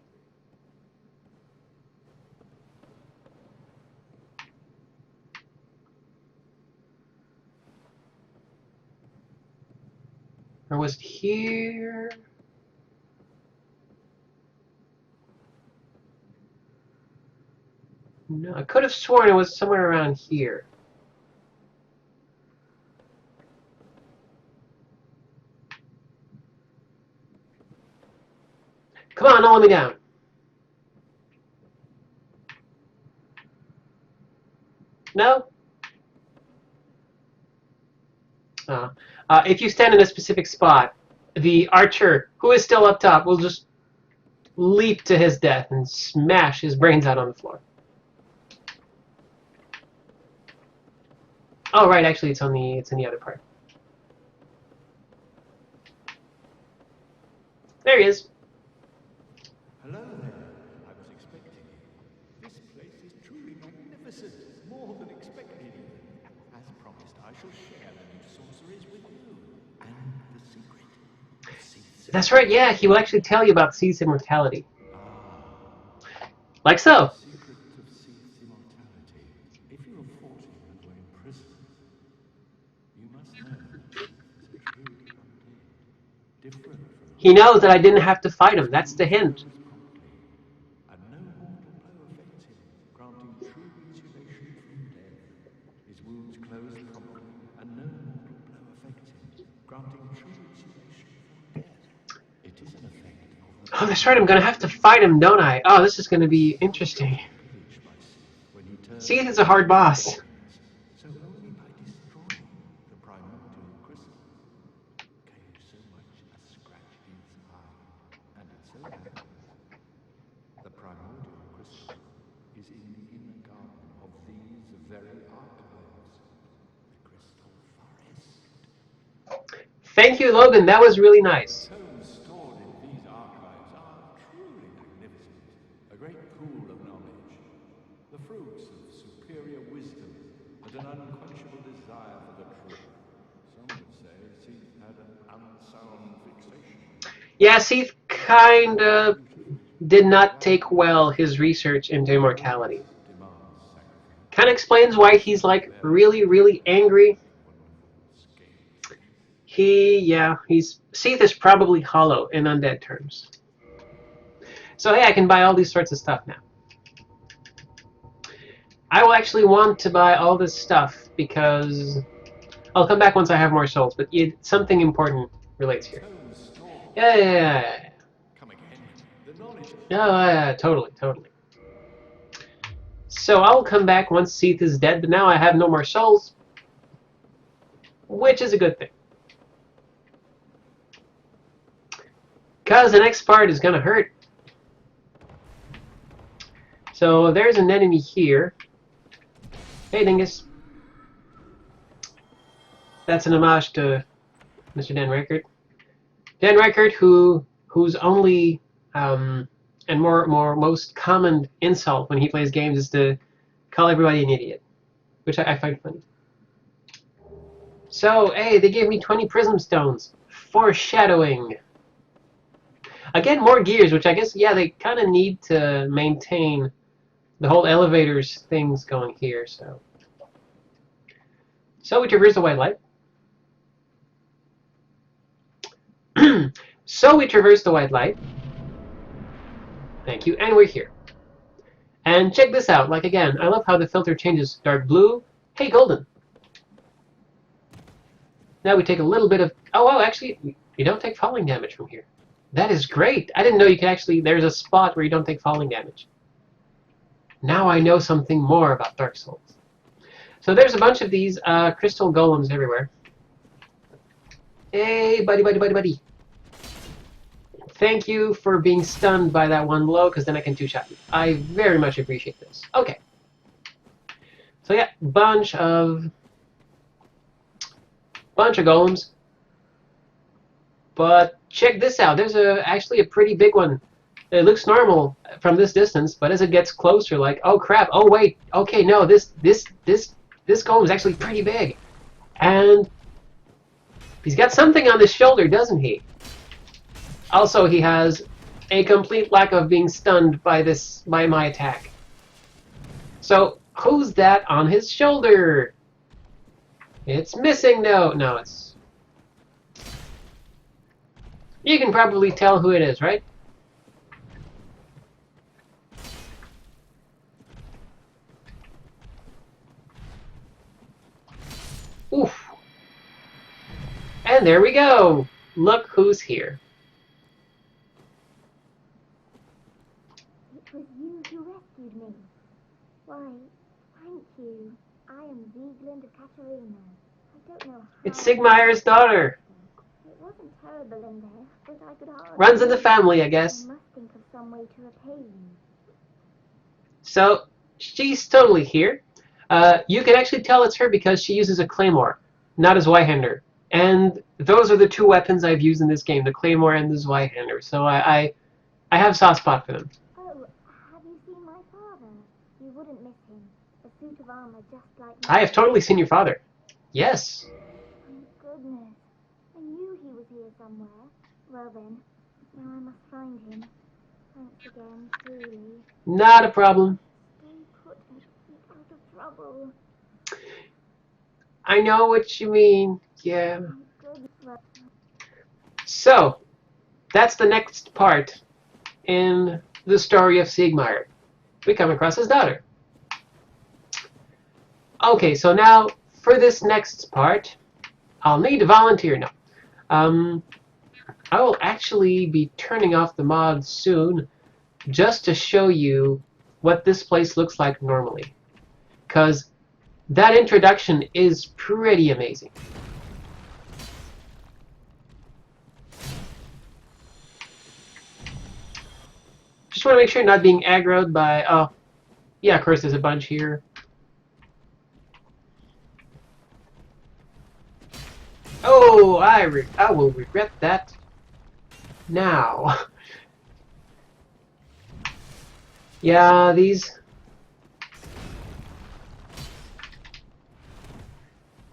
Or was it here? No, I could have sworn it was somewhere around here. Come on, don't let me down. No? If you stand in a specific spot, the archer, who is still up top, will just leap to his death and smash his brains out on the floor. Oh, right, actually, it's in the other part. There he is. Hello there. I was expecting you. This place is truly magnificent, more than expected. As promised, I shall share the new sorceries with you. And the secret of Seath's That's right, yeah, he will actually tell you about Sea's immortality. Like the so. secret of Seath's immortality. If you have fought him and were imprisoned, you must know that Seath is a true undead, different from He knows that I didn't have to fight him. That's the hint. promptly, and no mortal blow affects him, granting true insulation from death. His wounds close promptly, and no mortal blow affects him, granting true insulation from death. It is an effect of Oh, that's right, I'm gonna have to fight him, don't I? Oh, this is gonna be interesting. pillaged by Seath when he turns Seath is a hard boss. so only by destroying the primordial crystal can you so much as scratch his eye. And it so happens the primordial crystal is in the you, Logan. That was really nice. The tomes stored in these archives are truly magnificent. A great pool of knowledge. The fruits of superior wisdom and an unquenchable desire for the truth. Some would say Seath had an unsound fixation. Yeah, Seath kinda did not take well his research into immortality. Demands sacrifice. Kinda explains why he's like really, really angry. Seath is probably hollow in undead terms. So hey, I can buy all these sorts of stuff now. I will actually want to buy all this stuff because I'll come back once I have more souls, but something important relates here. Yeah. Come again. The knowledge. Yeah, totally, totally. So I'll come back once Seath is dead, but now I have no more souls, which is a good thing. Because the next part is going to hurt. So there's an enemy here. Hey, Dingus. That's an homage to Mr. Dan Reichert. Dan Reichert, whose only and most common insult when he plays games is to call everybody an idiot, which I find funny. So, hey, they gave me 20 prism stones. Foreshadowing. Again, more gears, which I guess, yeah, they kind of need to maintain the whole elevators things going here, so. So we traverse the white light. So we traverse the white light. Thank you, and we're here. And check this out, like again, I love how the filter changes dark blue. Hey, golden. Now we take a little bit of, oh, actually, you don't take falling damage from here. That is great. I didn't know you could actually, there's a spot where you don't take falling damage. Now I know something more about Dark Souls. So there's a bunch of these crystal golems everywhere. Hey, buddy. Thank you for being stunned by that one blow, because then I can two-shot you. I very much appreciate this. Okay. So yeah, bunch of golems. But check this out. There's actually a pretty big one. It looks normal from this distance, but as it gets closer, like, oh crap, oh wait, okay, no, this golem is actually pretty big. And he's got something on his shoulder, doesn't he? Also, he has a complete lack of being stunned by my attack. So, who's that on his shoulder? It's missing, no, it's... You can probably tell who it is, right? Oof. And there we go. Look who's here. It was you who rescued me. Why, thank you. I am Ziegland of Katarina. I don't know how... It's Sigmaier's daughter. It wasn't terrible in there, but I could hardly... Runs in the family, I guess. I must think of some way to repay you. So, she's totally here. You can actually tell it's her because she uses a claymore, not a Zweihander. And those are the two weapons I've used in this game, the claymore and the Zweihander. So I have a soft spot for them. Oh, have you seen my father? You wouldn't miss him. A suit of armor just like I have totally seen your father. Yes. Thank goodness. I knew he was here somewhere. Well then, now I must find him. Thanks again, truly. Not a problem. Stay put and keep out of trouble. I know what you mean. Yeah. Thank goodness. So, that's the next part in the story of Sigmaier. We come across his daughter. Okay, so now for this next part, I'll need a volunteer now. I will actually be turning off the mod soon just to show you what this place looks like normally. Because that introduction is pretty amazing. Just want to make sure you're not being aggroed by... Oh, yeah, of course there's a bunch here. Oh, I will regret that now. Yeah, these...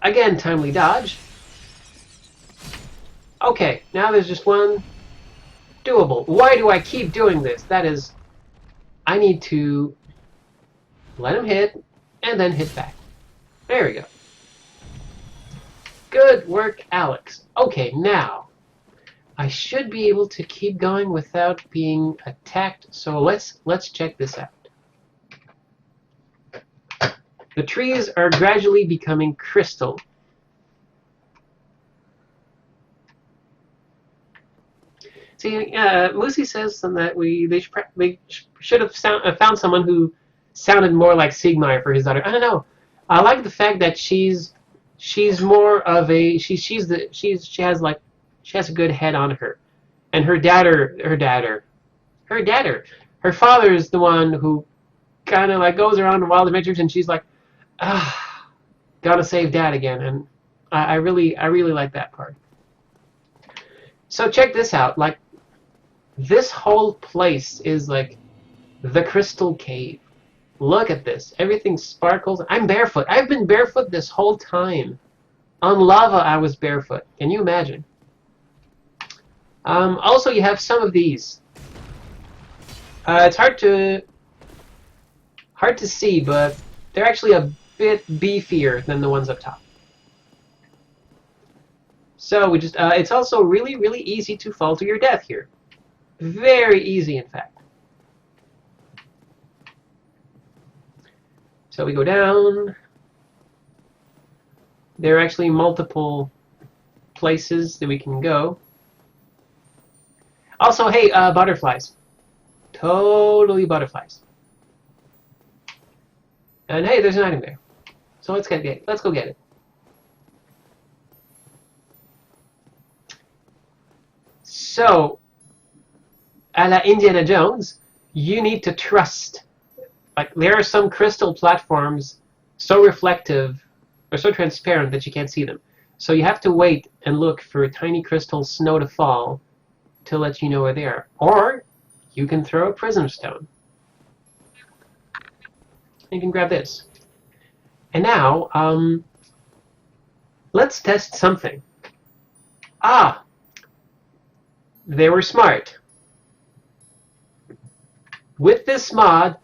Again, timely dodge. Okay, now there's just one. Doable. Why do I keep doing this? That is... I need to let him hit, and then hit back. There we go. Good work, Alex. Okay, now... I should be able to keep going without being attacked, so let's check this out. The trees are gradually becoming crystal. See, Lucy says that they should have found someone who sounded more like Siegmeyer for his daughter. I don't know. I like the fact that she's more of a she has a good head on her, and her father is the one who kind of like goes around on wild adventures, and she's like, ah, gotta save dad again, and I really like that part. So check this out, like. This whole place is like the crystal cave. Look at this. Everything sparkles. I'm barefoot. I've been barefoot this whole time. On lava, I was barefoot. Can you imagine? Also, you have some of these. It's hard to see, but they're actually a bit beefier than the ones up top. So we just it's also really easy to fall to your death here. Very easy, in fact. So we go down. There are actually multiple places that we can go. Also, hey, butterflies. Totally butterflies. And hey, there's an item there. So let's go get it. So, a la Indiana Jones, you need to trust. Like, there are some crystal platforms so reflective or so transparent that you can't see them. So you have to wait and look for a tiny crystal snow to fall to let you know where they are. Or you can throw a prism stone. You can grab this. And now, let's test something. Ah! They were smart. With this mod,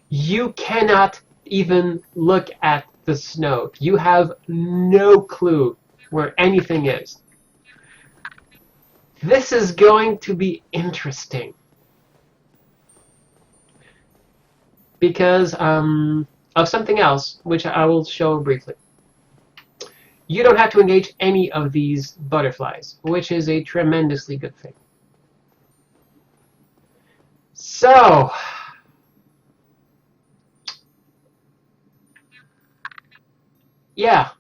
you cannot even look at the snow. You have no clue where anything is. This is going to be interesting. Because of something else, which I will show briefly. You don't have to engage any of these butterflies, which is a tremendously good thing. So, yeah.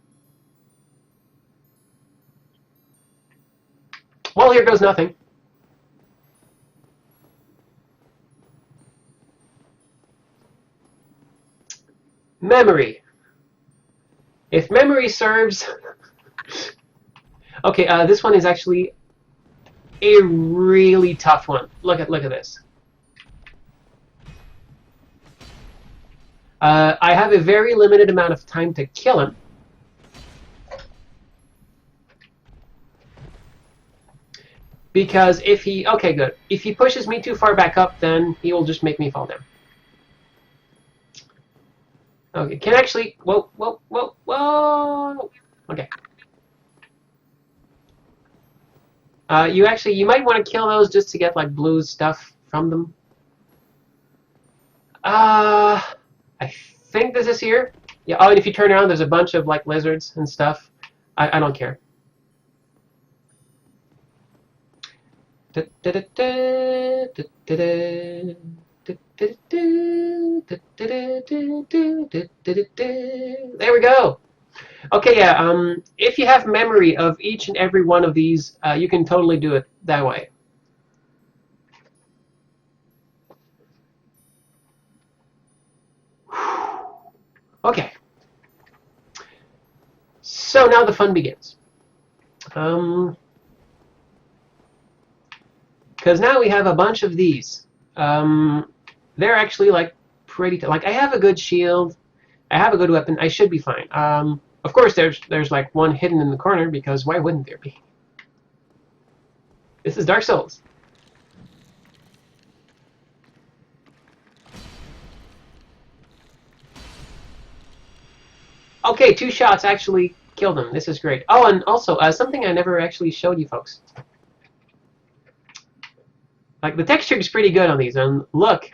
Well, here goes nothing. Memory. If memory serves... Okay, this one is actually a really tough one. Look at this. I have a very limited amount of time to kill him. Because if he... Okay, good. If he pushes me too far back up, then he will just make me fall down. Okay, can actually... Whoa. Okay. You might want to kill those just to get, like, blue stuff from them. I think this is here. Yeah, oh, and if you turn around, there's a bunch of, like, lizards and stuff. I don't care. There we go. Okay, yeah, if you have memory of each and every one of these, you can totally do it that way. Okay. So now the fun begins. Because now we have a bunch of these. They're actually like pretty. Like I have a good shield. I have a good weapon. I should be fine. Of course, there's like one hidden in the corner because why wouldn't there be? This is Dark Souls. Okay, 2 shots actually killed him. This is great. Oh, and also something I never actually showed you folks. Like the texture is pretty good on these, and look.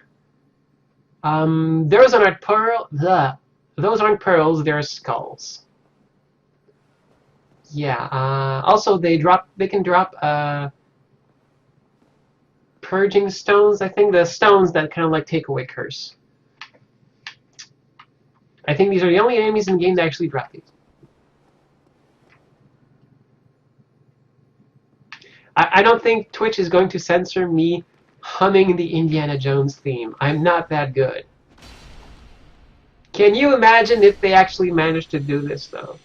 Those aren't those aren't pearls. They're skulls. Yeah. Also, they can drop purging stones. I think the stones that kind of like take away curse. I think these are the only enemies in the game that actually drop these. I don't think Twitch is going to censor me humming the Indiana Jones theme. I'm not that good. Can you imagine if they actually managed to do this, though?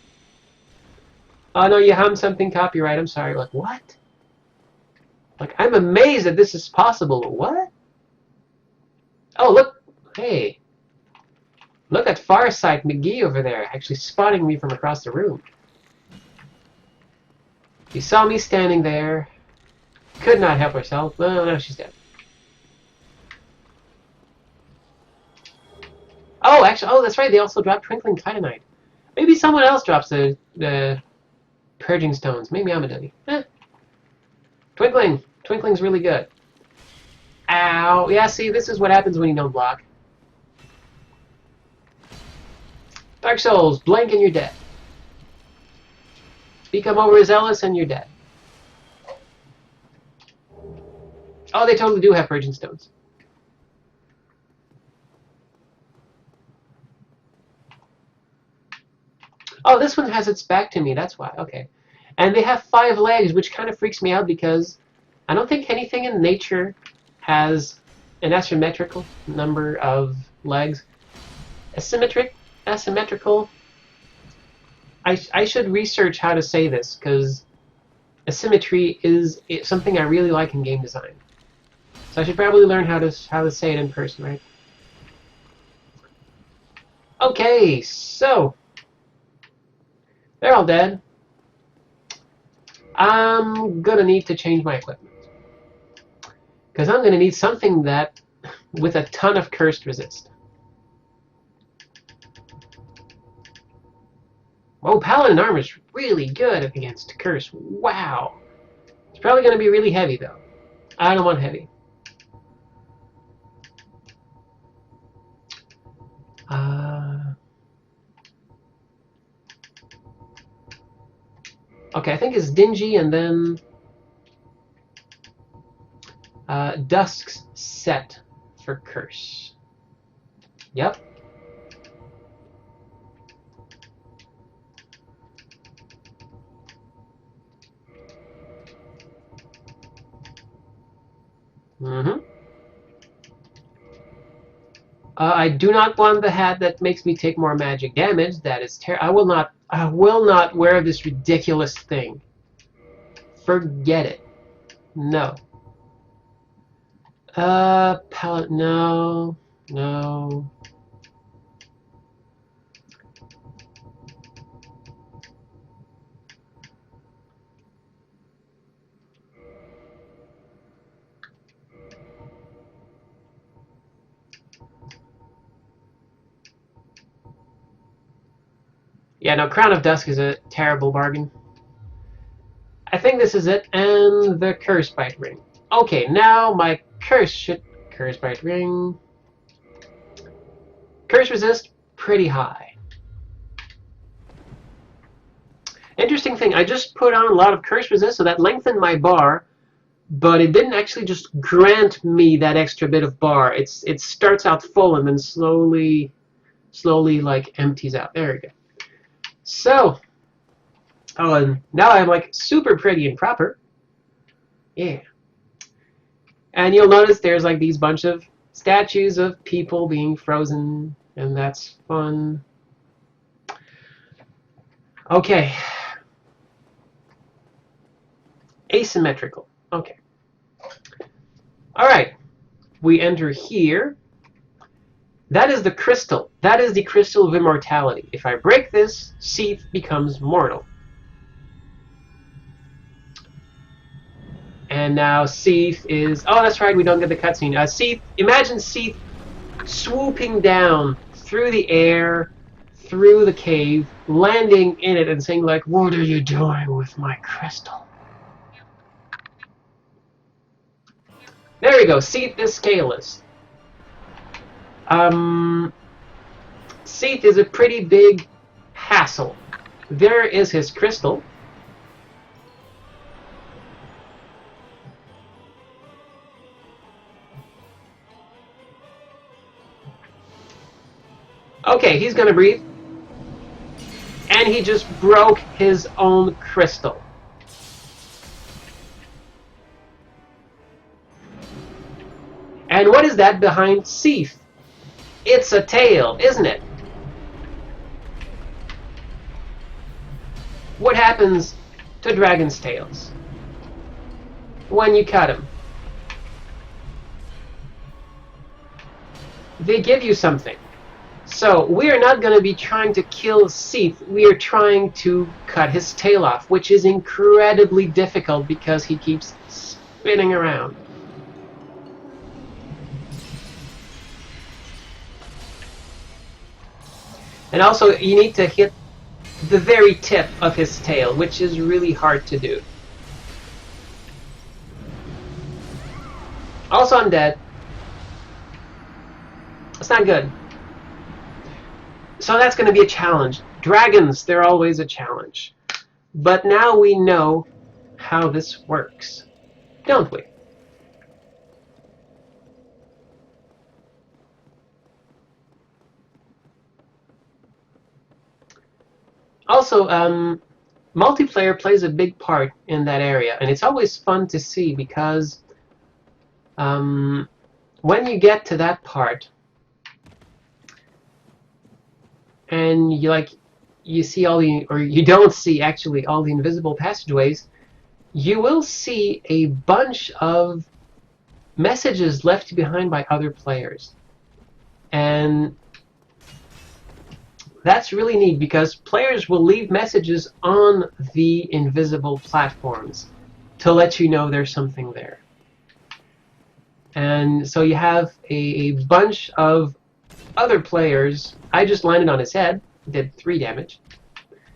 Oh, no, you hummed something copyright. I'm sorry. Like, what? Like, I'm amazed that this is possible. What? Oh, look. Hey. Look at Farsight McGee over there, actually spotting me from across the room. She saw me standing there. Could not help herself. Well, now she's dead. Oh, actually, oh, that's right. They also dropped Twinkling Titanite. Maybe someone else drops the Purging Stones. Maybe I'm a dummy. Twinkling. Twinkling's really good. Ow. Yeah, see, this is what happens when you don't block. Dark Souls, blink and you're dead. Become overzealous and you're dead. Oh, they totally do have Purging Stones. Oh, this one has its back to me, that's why. Okay. And they have 5 legs, which kind of freaks me out because I don't think anything in nature has an asymmetrical number of legs. Asymmetrical. I should research how to say this because asymmetry is something I really like in game design. So I should probably learn how to say it in person, right? Okay, so they're all dead. I'm gonna need to change my equipment because I'm gonna need something that with a ton of cursed resist. Oh, Paladin armor is really good against curse. Wow. It's probably going to be really heavy, though. I don't want heavy. Okay, I think it's Dingy and then Dusk's set for curse. Yep. I do not want the hat that makes me take more magic damage. That is I will not wear this ridiculous thing. Forget it. No. Palette, no. No. Yeah, no, Crown of Dusk is a terrible bargain. I think this is it, and the Curse Bite Ring. Okay, now my Curse Bite Ring. Curse Resist, pretty high. Interesting thing, I just put on a lot of Curse Resist, so that lengthened my bar, but it didn't actually just grant me that extra bit of bar. It starts out full and then slowly like empties out. There we go. So, oh, and now I'm like super pretty and proper. Yeah. And you'll notice there's like these bunch of statues of people being frozen, and that's fun. Okay. Asymmetrical. Okay. All right. We enter here. That is the crystal. That is the crystal of immortality. If I break this, Seath becomes mortal. And now Seath is... Oh, that's right, we don't get the cutscene. Seath, imagine Seath swooping down through the air, through the cave, landing in it and saying, like, what are you doing with my crystal? There we go, Seath is scaleless. Seath is a pretty big hassle. There is his crystal. Okay, he's gonna breathe. And he just broke his own crystal. And what is that behind Seath? It's a tail, isn't it? What happens to dragon's tails when you cut them? They give you something. So we are not going to be trying to kill Seath. We are trying to cut his tail off, which is incredibly difficult because he keeps spinning around. And also, you need to hit the very tip of his tail, which is really hard to do. Also, I'm dead. That's not good. So that's going to be a challenge. Dragons, they're always a challenge. But now we know how this works, don't we? Also, multiplayer plays a big part in that area, and it's always fun to see because when you get to that part and you see all the, or you don't see actually all the invisible passageways, you will see a bunch of messages left behind by other players. And that's really neat because players will leave messages on the invisible platforms to let you know there's something there. And so you have a bunch of other players. I just landed on his head, did 3 damage.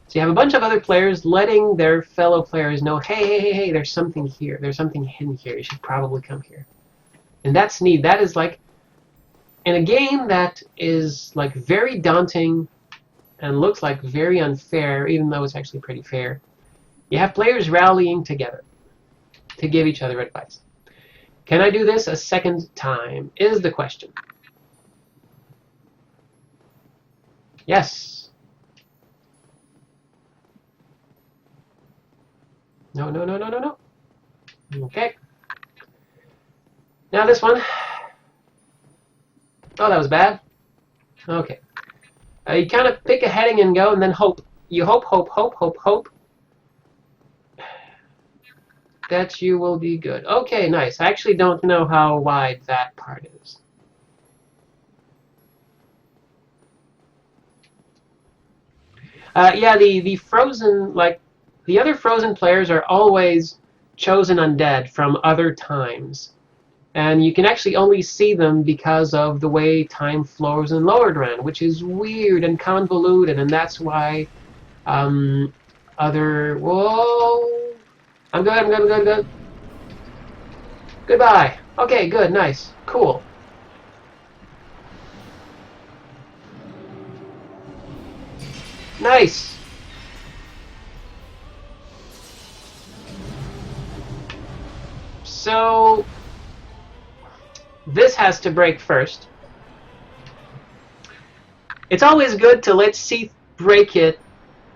So you have a bunch of other players letting their fellow players know, hey, there's something here. There's something hidden here. You should probably come here. And that's neat. That is like, in a game that is like very daunting and looks like very unfair, even though it's actually pretty fair, you have players rallying together to give each other advice. Can I do this a second time, is the question. Yes. No. Okay. Now this one. Oh, that was bad. Okay. You kind of pick a heading and go, and then hope. You hope that you will be good. Okay, nice. I actually don't know how wide that part is. Yeah, the frozen, like, the other frozen players are always chosen undead from other times. And you can actually only see them because of the way time flows in Lowerdran, which is weird and convoluted, and that's why other... Whoa! I'm good. Goodbye. Okay, good, nice, cool. Nice! So... this has to break first. It's always good to let Seath break it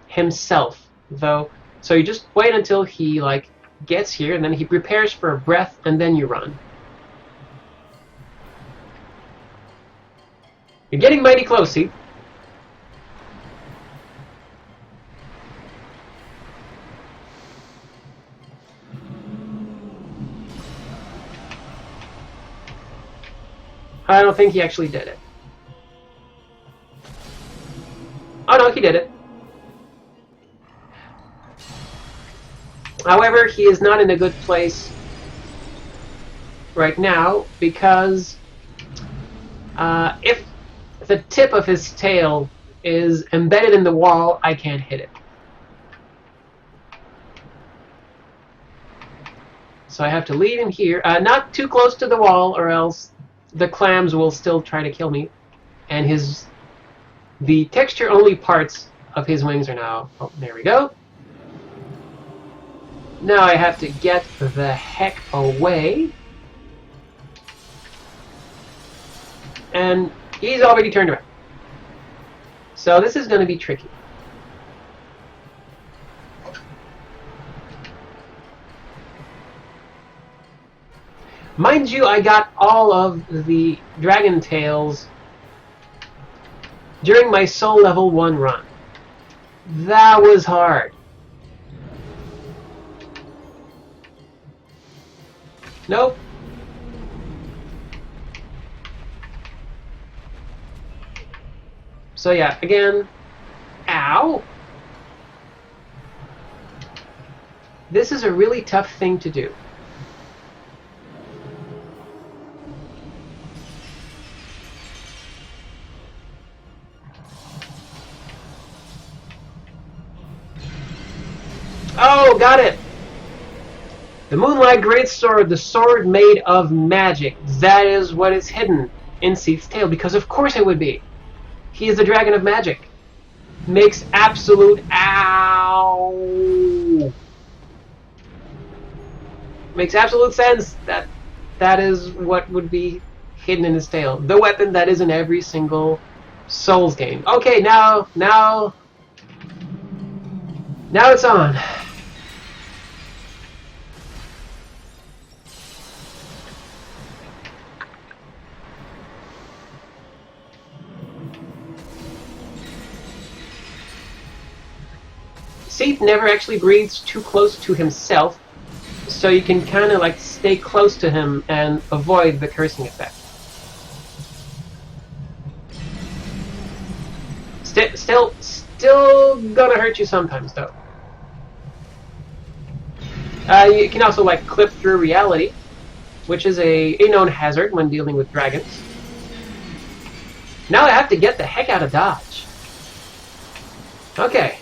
himself, though. So you just wait until he gets here, and then he prepares for a breath, and then you run. You're getting mighty close, Seath. I don't think he actually did it. Oh no, he did it. However, he is not in a good place right now because if the tip of his tail is embedded in the wall, I can't hit it. So I have to leave him here, not too close to the wall, or else the clams will still try to kill me. And the texture-only parts of his wings are now... Oh, there we go. Now I have to get the heck away. And he's already turned around. So this is going to be tricky. Mind you, I got all of the dragon tails during my soul level 1 run. That was hard. Nope. So yeah, again, ow. This is a really tough thing to do. Oh, got it! The Moonlight Greatsword, the sword made of magic. That is what is hidden in Seath's tail, because of course it would be. He is the dragon of magic. Makes absolute... Ow! Makes absolute sense that that is what would be hidden in his tail. The weapon that is in every single Souls game. Okay, now it's on. Seath never actually breathes too close to himself, so you can kind of like stay close to him and avoid the cursing effect. Still gonna hurt you sometimes, though. You can also like clip through reality, which is a known hazard when dealing with dragons. Now I have to get the heck out of dodge. Okay.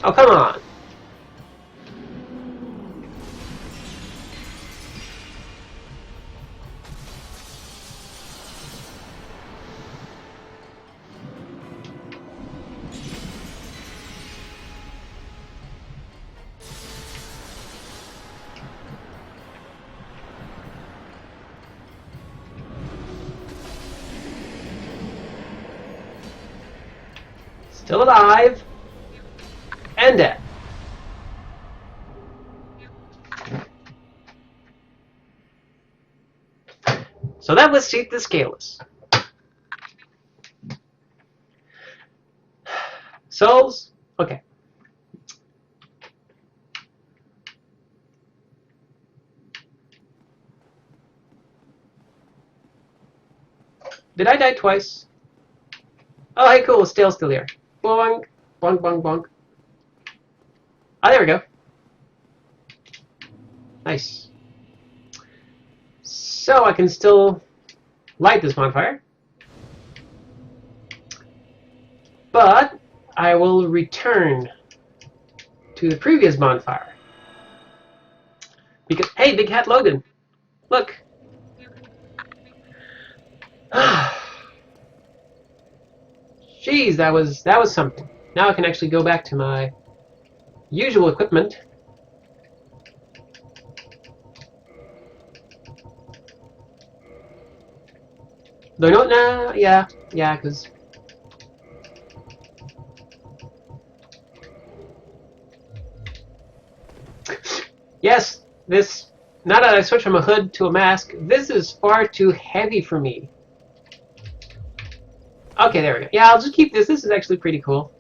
Oh, come on. Still alive. And dead. So that was Seath the Scaleless. Souls? Okay. Did I die twice? Oh, hey, cool. Still here. Bonk, bonk, bonk, bonk. Oh, there we go. Nice. So I can still light this bonfire. But I will return to the previous bonfire. Because, hey, Big Hat Logan. Look. Jeez, that was something. Now I can actually go back to my usual equipment. Though no, nah, yeah, because yes, this. Now that I switched from a hood to a mask, this is far too heavy for me. Okay, there we go. Yeah, I'll just keep this. This is actually pretty cool.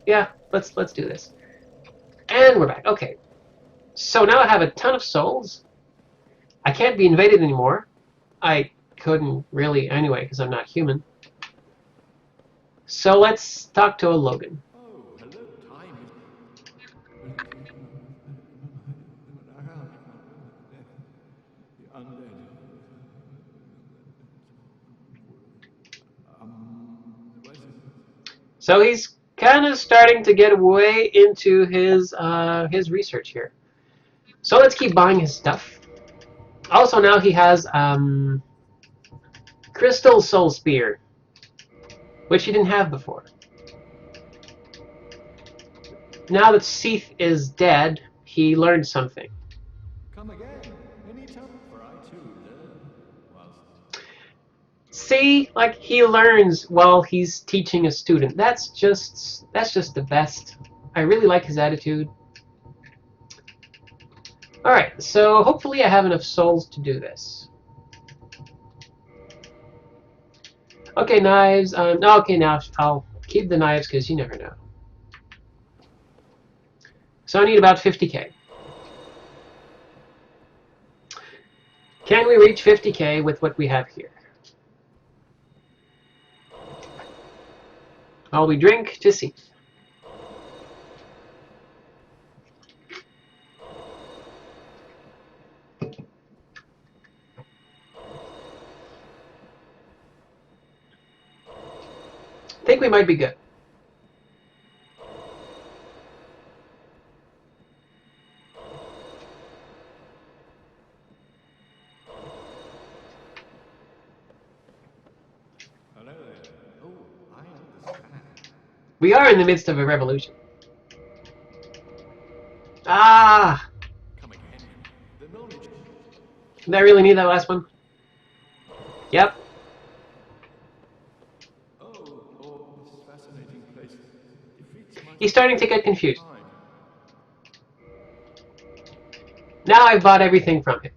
Yeah, let's do this. And we're back. Okay. So now I have a ton of souls. I can't be invaded anymore. I couldn't really anyway because I'm not human. So let's talk to a Logan. Oh, hello, time. The undead. What is it? So he's kind of starting to get way into his research here. So let's keep buying his stuff. Also now he has Crystal Soul Spear, which he didn't have before. Now that Seath is dead, he learned something. Come again, anytime, for I too learn whilst. See, like he learns while he's teaching a student. That's just the best. I really like his attitude. All right, so hopefully I have enough souls to do this. Okay, knives. Okay, now I'll keep the knives because you never know. So I need about 50k. Can we reach 50k with what we have here? While we drink to see. I think we might be good. Hello there. Oh, I understand. We are in the midst of a revolution. Ah! Come again. The knowledge. Did I really need that last one? Yep. Oh, this fascinating place defeats my He's starting to get confused. time. Now I've bought everything from him.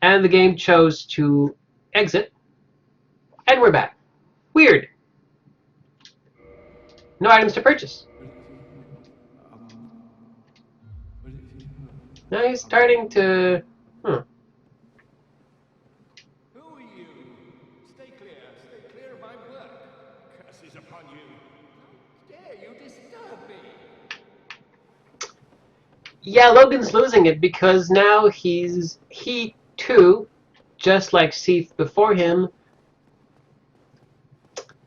And the game chose to exit. And we're back. Weird. No items to purchase. Now he's starting to... Who are you? Stay clear of my work. Curses upon you. How dare you disturb me? Yeah, Logan's losing it because now he too, just like Seath before him,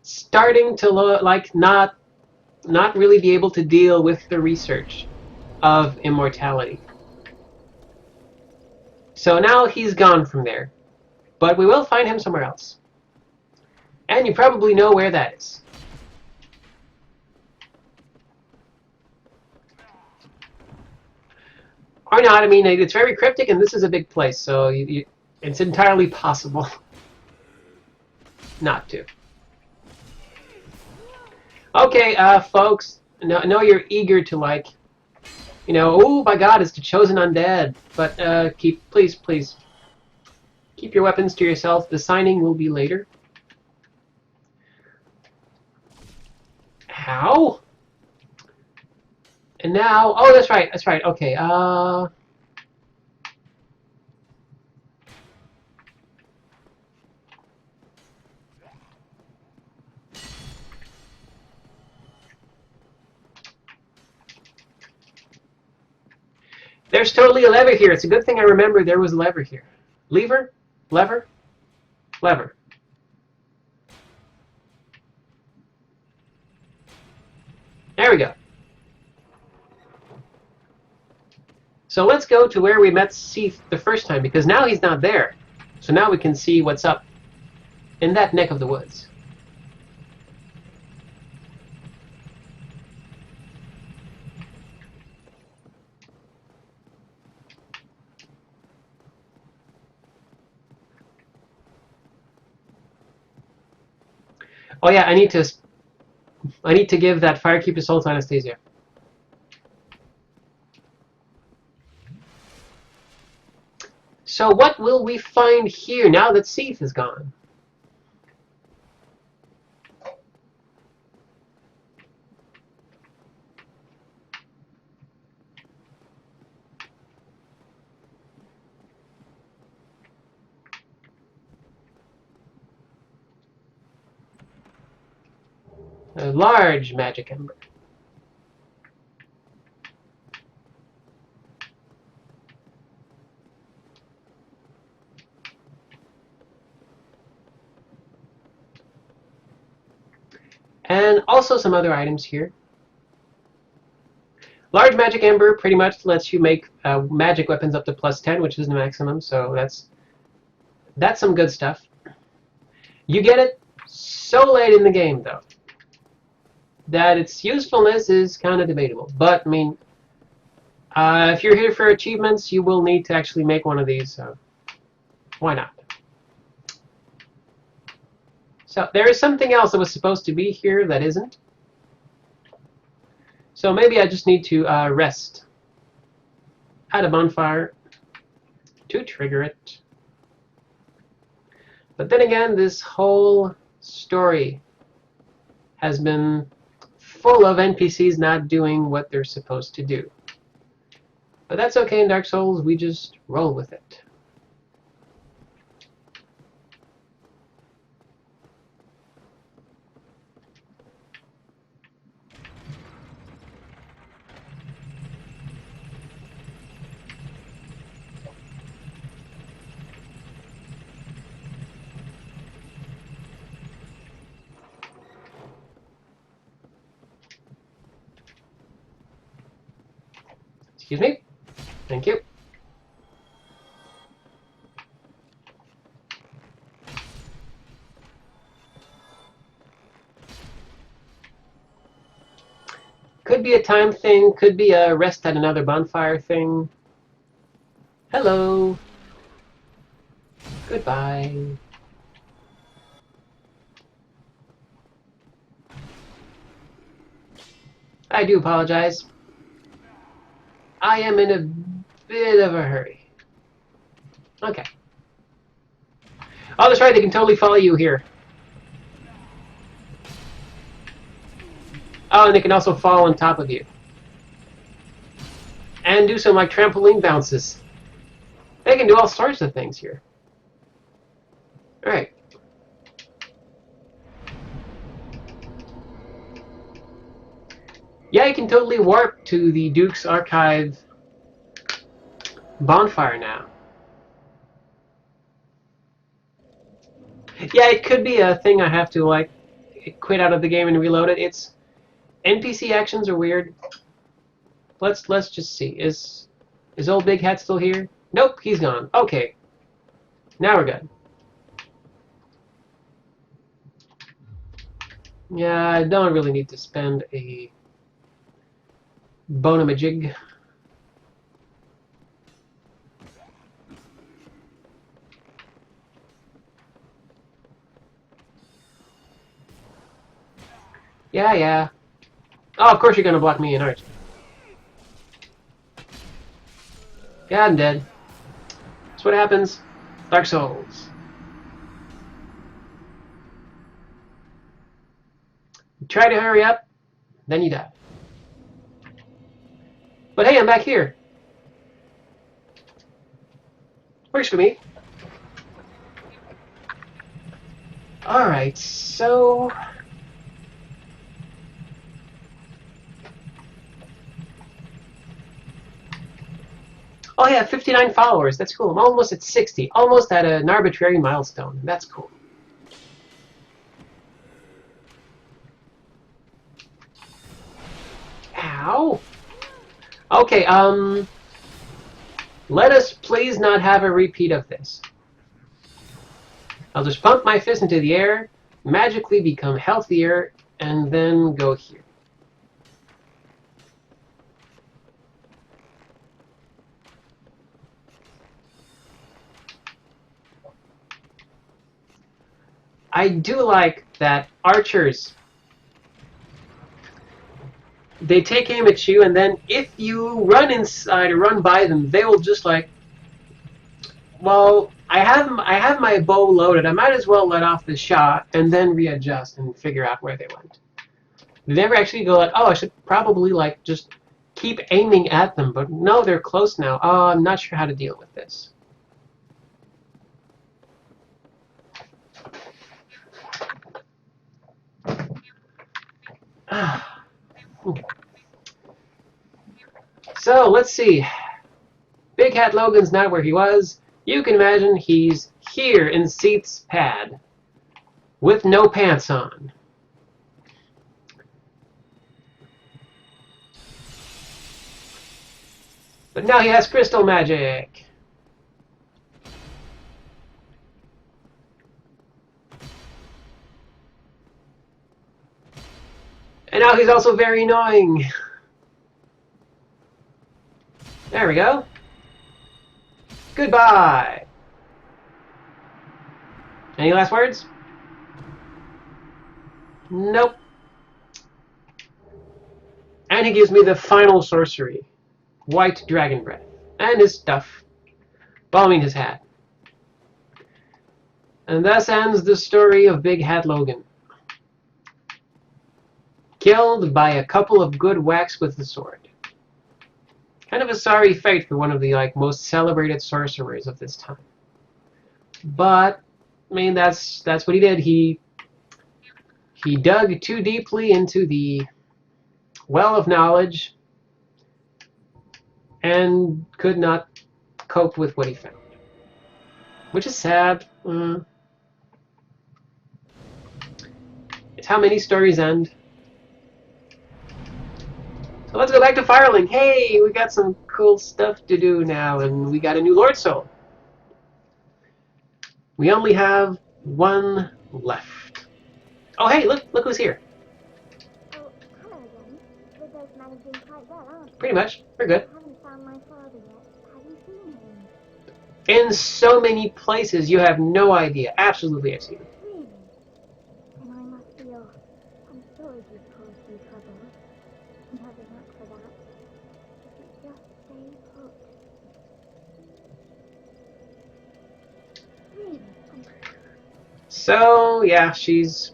starting to like not really be able to deal with the research of immortality. So now he's gone from there. But we will find him somewhere else. And you probably know where that is. Or not, I mean, it's very cryptic and this is a big place, so it's entirely possible not to. Okay, folks, I know you're eager to like, oh my god, it's the chosen undead. But please, keep your weapons to yourself. The signing will be later. How? And now, oh, that's right, okay, there's totally a lever here. It's a good thing I remember there was a lever here. Lever? Lever? Lever. There we go. So let's go to where we met Seath the first time, because now he's not there. So now we can see what's up in that neck of the woods. Oh yeah, I need to give that Firekeeper Salt Anesthesia. So what will we find here now that Seath is gone? A large magic ember. And also some other items here. Large magic ember pretty much lets you make magic weapons up to +10, which is the maximum, so that's some good stuff. You get it so late in the game, though, that its usefulness is kind of debatable. But, I mean, if you're here for achievements, you will need to actually make one of these, so why not? So there is something else that was supposed to be here that isn't. So maybe I just need to rest at a bonfire to trigger it. But then again, this whole story has been full of NPCs not doing what they're supposed to do. But that's okay in Dark Souls, we just roll with it. Excuse me. Thank you. Could be a time thing, could be a rest at another bonfire thing. Hello. Goodbye. I do apologize. I am in a bit of a hurry. Okay. Oh, that's right, they can totally follow you here. Oh, and they can also fall on top of you. And do some, like, trampoline bounces. They can do all sorts of things here. Alright. Yeah, you can totally warp to the Duke's Archive bonfire now. Yeah, it could be a thing I have to, like, quit out of the game and reload it. It's NPC actions are weird. Let's just see. Is old Big Hat still here? Nope, he's gone. Okay. Now we're good. Yeah, I don't really need to spend a bonamajig. Yeah. Oh, of course you're gonna block me in, aren't you? Yeah, I'm dead. That's what happens. Dark Souls. You try to hurry up, then you die. But hey, I'm back here. Works for me. Alright, so... Oh yeah, 59 followers. That's cool. I'm almost at 60. Almost at an arbitrary milestone. That's cool. Ow. Okay, let us please not have a repeat of this. I'll just pump my fist into the air, magically become healthier, and then go here. I do like that archers, they take aim at you, and then if you run inside or run by them, they will just like, well, I have my bow loaded. I might as well let off the shot and then readjust and figure out where they went. They never actually go like, oh, I should probably like just keep aiming at them, but no, they're close now. Oh, I'm not sure how to deal with this. So, let's see. Big Hat Logan's not where he was. You can imagine he's here in Seath's pad with no pants on. But now he has crystal magic. And now he's also very annoying. There we go. Goodbye. Any last words? Nope. And he gives me the final sorcery. White Dragon Breath. And his stuff. Bombing his hat. And thus ends the story of Big Hat Logan. Killed by a couple of good whacks with the sword. Kind of a sorry fate for one of the most celebrated sorcerers of this time. But I mean that's what he did. He dug too deeply into the well of knowledge and could not cope with what he found. Which is sad. It's how many stories end. So let's go back to Firelink. Hey, we got some cool stuff to do now, and we got a new Lord Soul. We only have one left. Oh, hey, look who's here. Oh, hello again. We're both managing quite well, aren't we? Pretty much. We're good. I haven't found my father yet. Have you seen him? In so many places, you have no idea. Absolutely, I've seen him. Really? Then I must be off. I'm sorry you've caused you trouble. I'm having luck for that. If you just stay put. Really? So, yeah, she's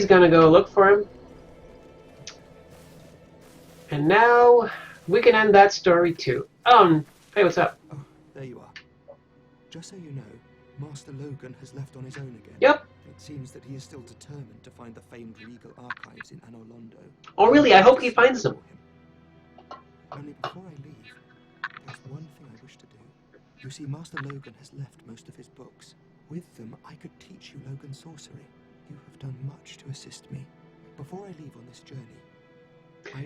gonna go look for him. And now we can end that story too. Hey, what's up? Oh, there you are. Just so you know, Master Logan has left on his own again. Yep. It seems that he is still determined to find the famed regal archives in Anor Londo. Oh, really? I hope he finds them. Only before I leave, there's one thing I wish to do. You see, Master Logan has left most of his books. With them, I could teach you Logan sorcery. You have done much to assist me. Before I leave on this journey,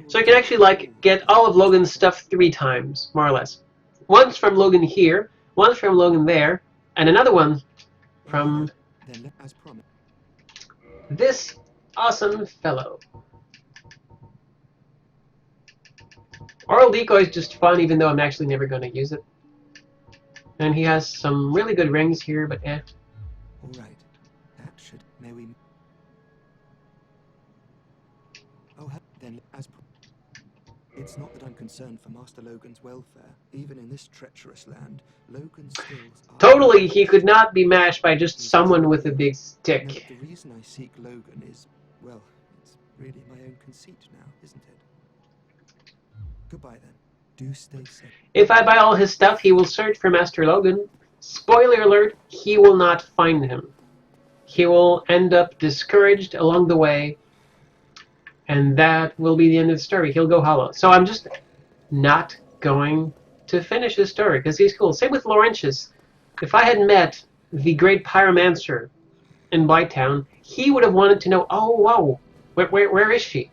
So I can actually get all of Logan's stuff 3 times, more or less. Once from Logan here, once from Logan there, and another one from then, as promised, this awesome fellow. Oral Decoy is just fun, even though I'm actually never going to use it. And he has some really good rings here, but eh. all right. That should. May we? Oh, then as. It's not that I'm concerned for Master Logan's welfare. Even in this treacherous land, Logan's skills are... Totally, he could not be matched by just someone with a big You know, stick. the reason I seek Logan is, well, it's really my own conceit now, isn't it? Goodbye then. Do stay safe. If I buy all his stuff, he will search for Master Logan. Spoiler alert, he will not find him. He will end up discouraged along the way, and that will be the end of the story. He'll go hollow. So I'm just not going to finish his story, because he's cool. Same with Laurentius. If I had met the great pyromancer in Blighttown, he would have wanted to know, oh, whoa, where is she?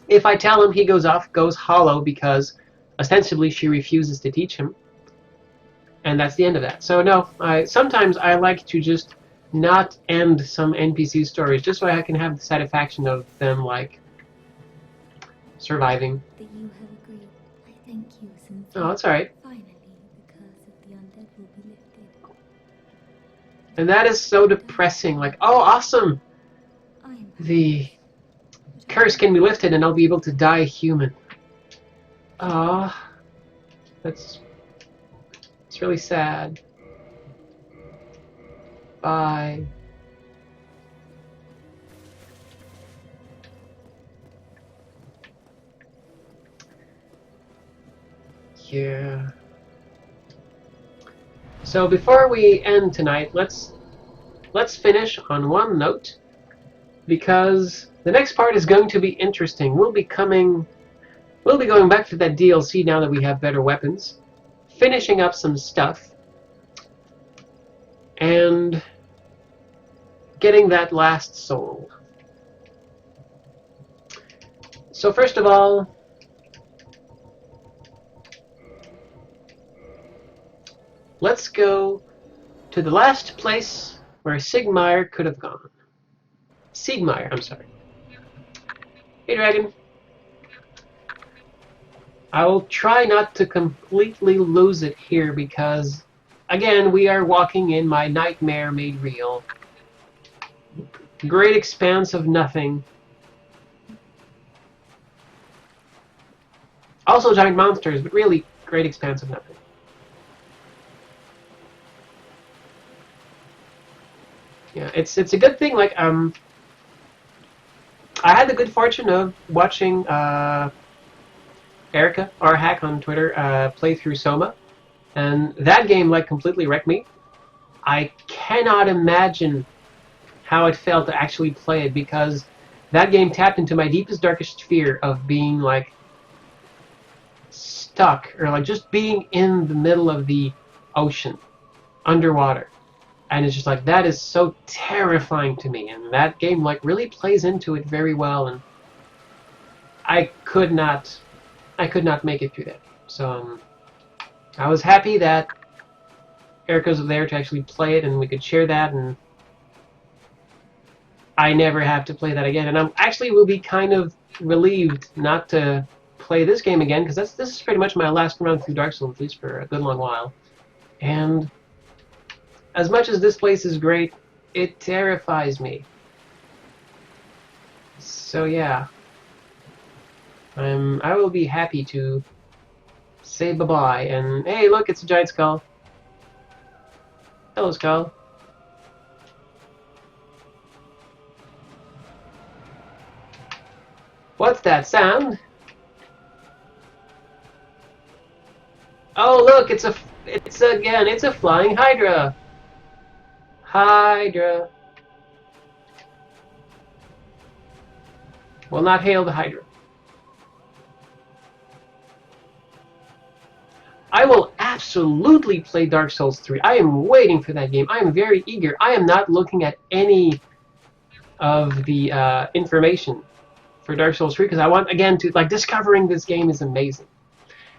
If I tell him, he goes hollow, because ostensibly she refuses to teach him. And that's the end of that. So no, sometimes I like to just not end some NPC stories, just so I can have the satisfaction of them, surviving. That you have agreed. I thank you sincerely. Oh, that's alright. Finally, the curse of the undead will be lifted. And that is so depressing. Oh, awesome! I am The curse can be lifted and I'll be able to die human. Ah, it's really sad. Bye. Yeah. So before we end tonight, let's finish on one note. because the next part is going to be interesting. We'll be going back to that DLC now that we have better weapons, finishing up some stuff, and getting that last soul. So first of all, let's go to the last place where Sigmire could have gone. Siegmeyer, I'm sorry. Hey, Dragon. I will try not to completely lose it here because, again, we are walking in my nightmare made real. Great expanse of nothing. Also giant monsters, but really great expanse of nothing. Yeah, it's a good thing. Like I had the good fortune of watching Erica or Hack on Twitter play through Soma, and that game like completely wrecked me. I cannot imagine how it felt to actually play it because that game tapped into my deepest, darkest fear of being like stuck or like just being in the middle of the ocean underwater. And it's just like that is so terrifying to me, and that game like really plays into it very well, and I could not make it through that. So I was happy that Erica was there to actually play it, and we could share that, and I never have to play that again. And I'm actually will be kind of relieved not to play this game again because this is pretty much my last run through Dark Souls, at least for a good long while. And as much as this place is great, it terrifies me. So yeah, I will be happy to say bye-bye. And hey, look, it's a giant skull. Hello, skull. What's that sound? Oh, look, it's a flying Hydra. Hydra. Will not hail the Hydra. I will absolutely play Dark Souls 3. I am waiting for that game. I am very eager. I am not looking at any of the information for Dark Souls 3 because I want, again, to, like, discovering this game is amazing.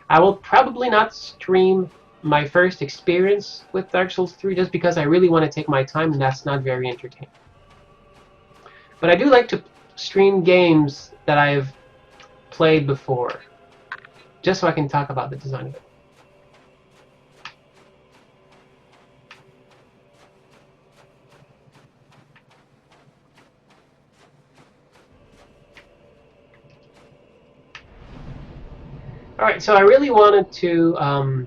I will probably not stream my first experience with Dark Souls 3 just because I really want to take my time and that's not very entertaining. But I do like to stream games that I've played before just so I can talk about the design of it. Alright, so I really wanted to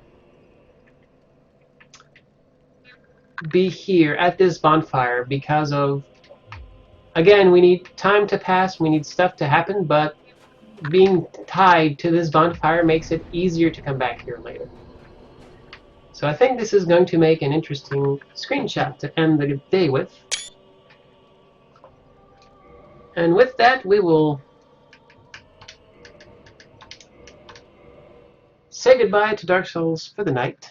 be here at this bonfire because of, again, we need time to pass, we need stuff to happen, but being tied to this bonfire makes it easier to come back here later. So I think this is going to make an interesting screenshot to end the day with. And with that, we will say goodbye to Dark Souls for the night.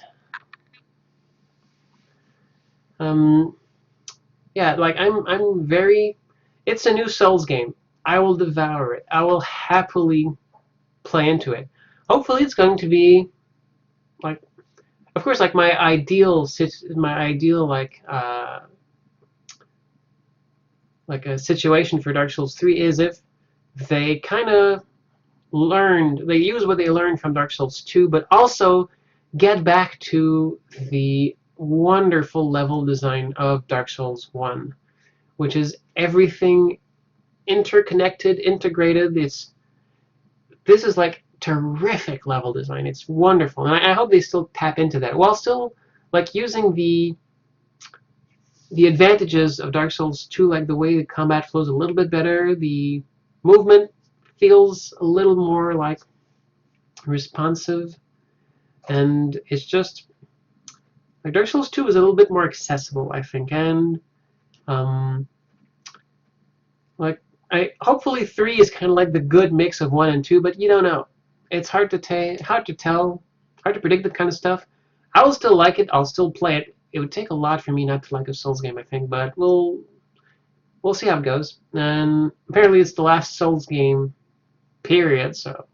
Yeah, like I'm very. It's a new Souls game. I will devour it. I will happily play into it. Hopefully, it's going to be like, of course, like my ideal like a situation for Dark Souls 3 is if they kind of they use what they learned from Dark Souls 2, but also get back to the wonderful level design of Dark Souls 1, which is everything interconnected, integrated. This is like terrific level design. It's wonderful, and I hope they still tap into that while still like using the advantages of Dark Souls 2, like the way the combat flows a little bit better, the movement feels a little more like responsive, and it's just like Dark Souls 2 is a little bit more accessible, I think, and Like, hopefully 3 is kind of like the good mix of 1 and 2, but you don't know. It's hard to tell, hard to predict that kind of stuff. I will still like it. I'll still play it. It would take a lot for me not to like a Souls game, I think, but we'll see how it goes. And apparently, it's the last Souls game, period. So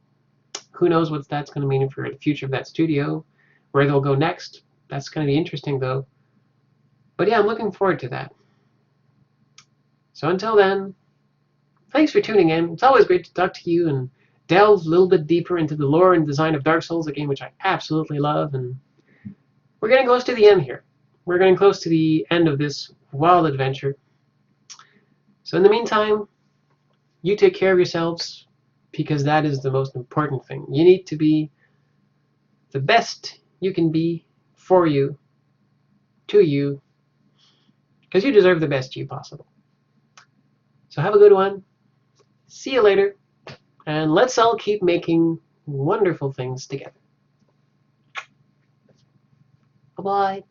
who knows what that's going to mean for the future of that studio, where they'll go next. That's going to be interesting, though. But yeah, I'm looking forward to that. So until then, thanks for tuning in. It's always great to talk to you and delve a little bit deeper into the lore and design of Dark Souls, a game which I absolutely love. And we're getting close to the end here. We're getting close to the end of this wild adventure. So in the meantime, you take care of yourselves, because that is the most important thing. You need to be the best you can be for you, to you, because you deserve the best you possible. So have a good one. See you later. And let's all keep making wonderful things together. Bye-bye.